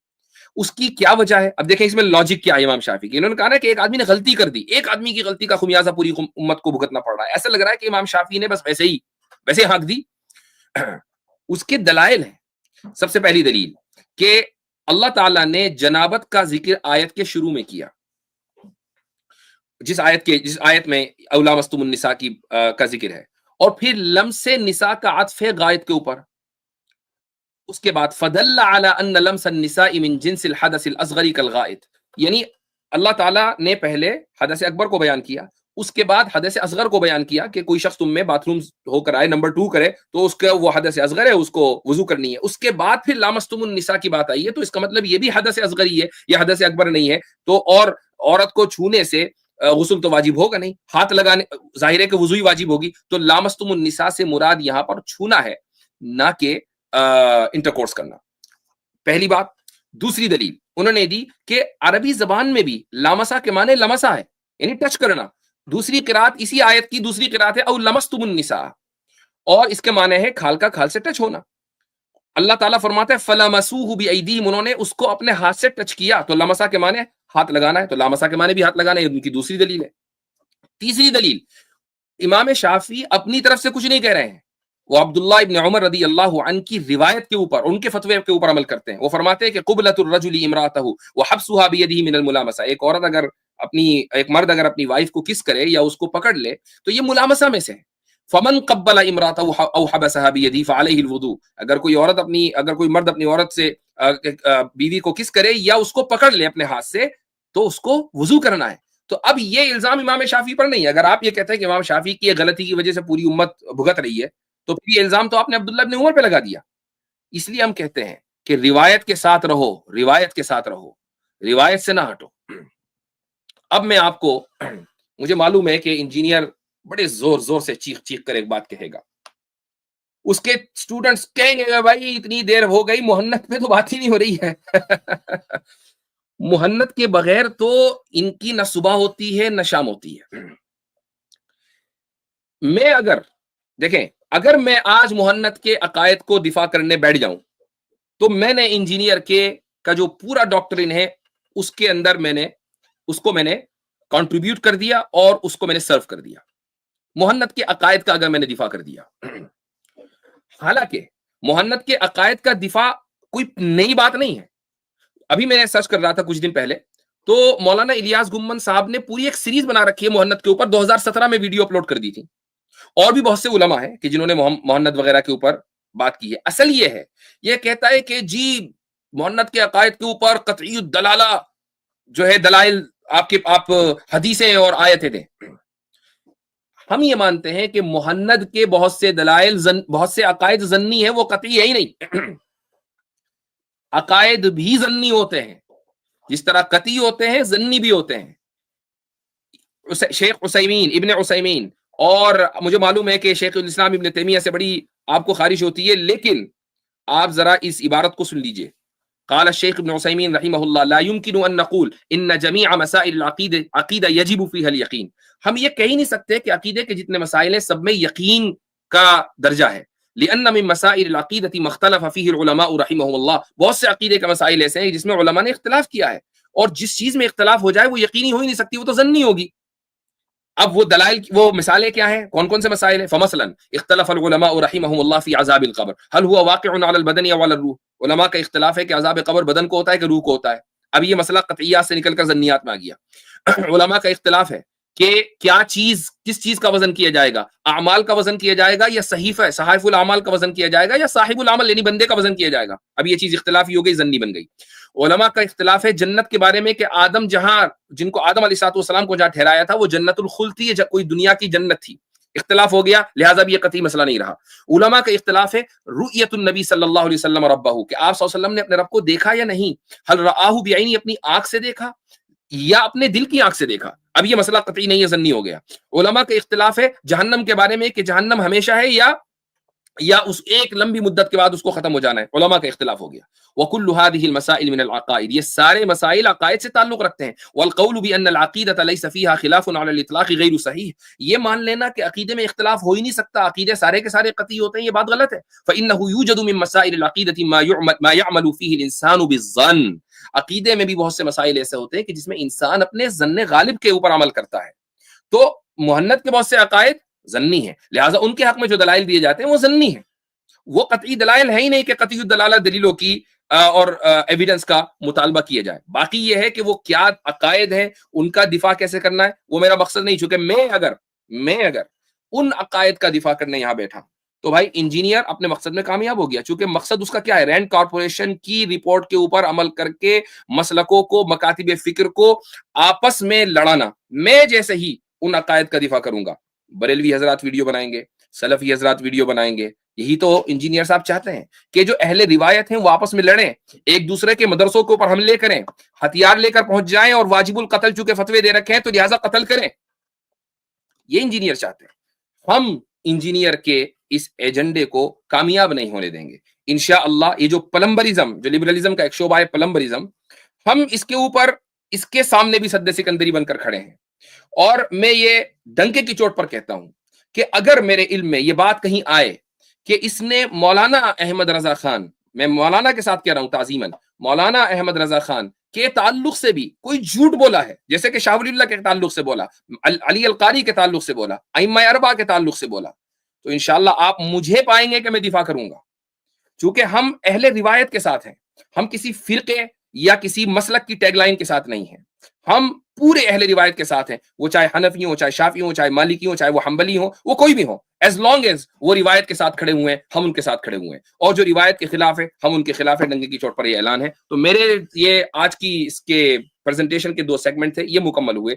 اس کی کیا وجہ ہے؟ اب دیکھیں اس میں لاجک کیا ہے امام شافعی کی. انہوں نے کہا نا کہ ایک آدمی نے غلطی کر دی, ایک آدمی کی غلطی کا خمیازہ پوری امت کو بھگتنا پڑ رہا ہے. ایسا لگ رہا ہے کہ امام شافعی نے بس ویسے ہانک دی. اس کے دلائل ہیں. سب سے پہلی دلیل کہ اللہ تعالیٰ نے جنابت کا ذکر آیت کے شروع میں کیا, جس آیت میں اولامستم النساء کا ذکر ہے, اور پھر لمس نساء کا عطف ہے غائط کے اوپر. اس کے بعد فدل علی ان لمس النساء من جنس الحدث الاصغر کالغائط, یعنی اللہ تعالیٰ نے پہلے حدث اکبر کو بیان کیا, اس کے بعد حدث اصغر کو بیان کیا کہ کوئی شخص تم میں باتھ روم ہو کر آئے, نمبر 2 کرے تو اس کا وہ حدث اصغر ہے, اس کو وضو کرنی ہے. اس کے بعد پھر لامستم النساء کی بات آئی ہے, تو اس کا مطلب یہ بھی حدث اصغر ہی ہے, یہ حدث اکبر نہیں ہے. تو اور عورت کو چھونے سے غسل تو واجب ہوگا نہیں, ہاتھ لگانے ظاہر ہے کہ وضو ہی واجب ہوگی. تو لامستم النساء سے مراد یہاں پر چھونا ہے, نہ کہ انٹرکورس کرنا. پہلی بات. دوسری دلیل انہوں نے دی کہ عربی زبان میں بھی لامسا کے معنی لمسا ہے, یعنی ٹچ کرنا. دوسری قرات اسی آیت کی دوسری قرات ہے او لمستم النساء, اور اس کے معنی ہے کھال کا کھال سے ٹچ ہونا. اللہ تعالیٰ فرماتا ہے فلمسوہ بایدیہم, انہوں نے اس کو اپنے ہاتھ سے ٹچ کیا, تو لمسا کے معنی ہاتھ لگانا ہے, تو لامسا کے معنی بھی ہاتھ لگانا ہے. ان کی دوسری دلیل ہے. تیسری دلیل, امام شافعی اپنی طرف سے کچھ نہیں کہہ رہے ہیں, وہ عبداللہ ابن عمر رضی اللہ عنہ کی روایت کے اوپر, ان کے فتوے کے اوپر عمل کرتے ہیں. وہ فرماتے ہیں کہ قبلۃ الرجل امرأتہ وحبسها بیدہ من الملامسہ, ایک مرد اگر اپنی وائف کو کس کرے یا اس کو پکڑ لے تو یہ ملامسہ میں سے ہے. فمن قبل امرأتہ او حبسها بیدہ فعلیہ الوضوء, اگر کوئی مرد اپنی عورت سے بیوی کو کس کرے یا اس کو پکڑ لے اپنے ہاتھ سے تو اس کو وضو کرنا ہے. تو اب یہ الزام امام شافعی پر نہیں ہے. اگر آپ یہ کہتے ہیں کہ امام شافعی کی غلطی کی وجہ سے پوری امت بھگت رہی ہے, تو پھر یہ الزام تو آپ نے عبداللہ ابن عمر پہ لگا دیا. اس لیے ہم کہتے ہیں کہ روایت کے ساتھ رہو, روایت سے نہ ہٹو. اب میں آپ کو, مجھے معلوم ہے کہ انجینئر بڑے زور سے چیخ کر ایک بات کہے گا, اس کے اسٹوڈنٹس کہیں گے بھائی اتنی دیر ہو گئی, محنت پہ تو بات ہی نہیں ہو رہی ہے. محنت کے بغیر تو ان کی نہ صبح ہوتی ہے نہ شام ہوتی ہے. اگر میں آج محنت کے عقائد کو دفاع کرنے بیٹھ جاؤں تو میں نے انجینئر کا جو پورا ڈاکٹرین ہے اس کے اندر میں نے کنٹریبیوٹ کر دیا اور اس کو میں نے سرو کر دیا. محنت کے عقائد کا اگر میں نے دفاع کر دیا, حالانکہ محنت کے عقائد کا دفاع کوئی نئی بات نہیں ہے. ابھی میں نے سرچ کر رہا تھا کچھ دن پہلے, تو مولانا الیاس گمن صاحب نے پوری ایک سیریز بنا رکھی ہے محنت کے اوپر, 2017 میں ویڈیو اپلوڈ کر دی تھی. اور بھی بہت سے علماء ہیں کہ جنہوں نے محنت وغیرہ کے اوپر بات کی ہے. اصل یہ کہتا ہے کہ جی محنت کے عقائد کے اوپر قطعی الدلالہ جو ہے, دلائل آپ حدیثیں اور آیتیں دیں. ہم یہ مانتے ہیں کہ محنت کے بہت سے دلائل, بہت سے عقائد ظنی ہیں, وہ قطعی ہے ہی نہیں. عقائد بھی ظنی ہوتے ہیں, جس طرح قطعی ہوتے ہیں ظنی بھی ہوتے ہیں. شیخ ابن عثیمین اور مجھے معلوم ہے کہ شیخ الاسلام ابن تیمیہ سے بڑی آپ کو خارش ہوتی ہے, لیکن آپ ذرا اس عبارت کو سن لیجئے. قال الشیخ ابن عثیمین رحمہ اللہ لا يمكن ان نقول ان جميع مسائل العقیدہ يجب فيها اليقین. ہم یہ کہہ نہیں سکتے کہ عقیدے کے جتنے مسائل ہیں سب میں یقین کا درجہ ہے. لأن من مسائل العقیدة ما اختلف فيه العلماء رحمهم الله, بہت سے عقیدے کے مسائل ایسے ہیں جس میں علماء نے اختلاف کیا ہے, اور جس چیز میں اختلاف ہو جائے وہ یقینی ہو ہی نہیں سکتی, وہ تو ظنی ہوگی. اب وہ دلائل, وہ مثالیں کیا ہیں, کون کون سے مسائل ہیں؟ فمثلا اختلف العلماء رحمهم الله في عذاب القبر هل هو واقع على البدن او على الروح. علماء کا اختلاف ہے کہ عذاب قبر بدن کو ہوتا ہے کہ روح کو ہوتا ہے. اب یہ مسئلہ قطعیات سے نکل کر ظنیات میں آ گیا. علماء کا اختلاف ہے کہ کیا چیز کس چیز کا وزن کیا جائے گا, اعمال کا وزن کیا جائے گا یا صحیفہ صحائف الاعمال کا وزن کیا جائے گا یا صاحب العمل یعنی بندے کا وزن کیا جائے گا. اب یہ چیز اختلافی ہو گئی, ظنی بن گئی. علماء کا اختلاف ہے جنت کے بارے میں کہ آدم جہاں جن کو آدم علیہ السلام کو جہاں ٹھہرایا تھا وہ جنت الخلد تھی یا کوئی دنیا کی جنت تھی. اختلاف ہو گیا, لہٰذا بھی یہ قطعی مسئلہ نہیں رہا. علماء کا اختلاف ہے رؤیت النبی صلی اللہ علیہ وسلم ربہ, کہ آپ صلی اللہ علیہ وسلم نے اپنے رب کو دیکھا یا نہیں. حل رآہ بعینی, اپنی آنکھ سے دیکھا یا اپنے دل کی آنکھ سے دیکھا. اب یہ مسئلہ قطعی نہیں ہے, ظنی ہو گیا. علماء کا اختلاف ہے جہنم کے بارے میں کہ جہنم ہمیشہ ہے یا اس ایک لمبی مدت کے بعد اس کو ختم ہو جانا ہے. علماء کا اختلاف ہو گیا. وَكُلُّ هَذِهِ الْمَسَائِلِ مِنَ الْعَقَائِدِ, یہ سارے مسائل عقائد سے تعلق رکھتے ہیں. وَالْقَوْلُ بِأَنَّ الْعَقِيدَةَ لَيْسَ فِيهَا خِلَافٌ عَلَى الْإِطْلَاقِ غَيْرُ صَحِيحٌ, یہ مان لینا کہ عقیدے میں اختلاف ہو ہی نہیں سکتا, عقیدے سارے کے سارے قطعی ہوتے ہیں, یہ بات غلط ہے. فَإِنَّهُ يُوجَدُ مِن مَسَائِلِ الْعَقِيدَةِ مَا يَعْمَلُ فِيهِ الْإِنسَانُ بِالظَّنِّ, عقیدے میں بھی بہت سے مسائل ایسے ہوتے ہیں کہ جس میں انسان اپنے ظن غالب کے اوپر عمل کرتا ہے. تو محنت کے بہت سے عقائد ظنی ہیں, لہٰذا ان کے حق میں جو دلائل دیے جاتے ہیں وہ ظنی ہیں, وہ قطعی دلائل ہے ہی نہیں کہ قطعی الدلالہ دلیلوں کی اور ایویڈنس کا مطالبہ کیا جائے. باقی یہ ہے کہ وہ کیا عقائد ہیں, ان کا دفاع کیسے کرنا ہے, وہ میرا مقصد نہیں. چونکہ میں اگر ان عقائد کا دفاع کرنے یہاں بیٹھا تو بھائی انجینئر اپنے مقصد میں کامیاب ہو گیا, چونکہ مقصد اس کا کیا ہے, رینڈ کارپوریشن کی رپورٹ کے اوپر عمل کر کے مسلکوں کو, مکاتب فکر کو آپس میں لڑانا. میں جیسے ہی ان عقائد کا دفاع کروں گا, بریلوی حضرات ویڈیو بنائیں گے, سلفی حضرات ویڈیو بنائیں گے. یہی تو انجینئر صاحب چاہتے ہیں کہ جو اہل روایت ہیں وہ آپس میں لڑیں, ایک دوسرے کے مدرسوں کے اوپر حملے کریں, ہتھیار لے کر پہنچ جائیں اور واجب القتل چونکہ فتوے دے رکھے ہیں تو لہٰذا قتل کریں. یہ انجینئر چاہتے ہیں. ہم انجینئر کے اس ایجنڈے کو کامیاب نہیں ہونے دیں گے انشاءاللہ. یہ جو پلمبرزم, جو لبرلزم کا ایک شعبہ ہے پلمبرزم, ہم اس کے اوپر اس کے سامنے بھی سد سکندری بن کر کھڑے ہیں. اور میں یہ ڈنکے کی چوٹ پر کہتا ہوں کہ اگر میرے علم میں یہ بات کہیں آئے کہ اس نے مولانا احمد رضا خان, میں مولانا کے ساتھ کہہ رہا ہوں تعظیماً, مولانا احمد رضا خان کے تعلق سے بھی کوئی جھوٹ بولا ہے, جیسے کہ شاہ ولی اللہ کے تعلق سے بولا, علی القاری کے تعلق سے بولا, ائمہ اربعہ کے تعلق سے بولا, تو انشاءاللہ آپ مجھے پائیں گے کہ میں دفاع کروں گا. چونکہ ہم اہل روایت کے ساتھ ہیں, ہم کسی فرقے یا کسی مسلک کی ٹیگ لائن کے ساتھ نہیں ہیں, ہم پورے اہل روایت کے ساتھ ہیں. وہ چاہے حنفی ہوں, چاہے شافعی ہوں, چاہے مالکی ہوں, چاہے وہ حنبلی ہوں, وہ کوئی بھی ہو, ایز لانگ ایز وہ روایت کے ساتھ کھڑے ہوئے ہیں ہم ان کے ساتھ کھڑے ہوئے ہیں, اور جو روایت کے خلاف ہے ہم ان کے خلاف ہے. ڈنگے کی چوٹ پر یہ اعلان ہے. تو میرے یہ آج کی اس کے پریزنٹیشن کے 2 سیگمنٹ تھے, یہ مکمل ہوئے.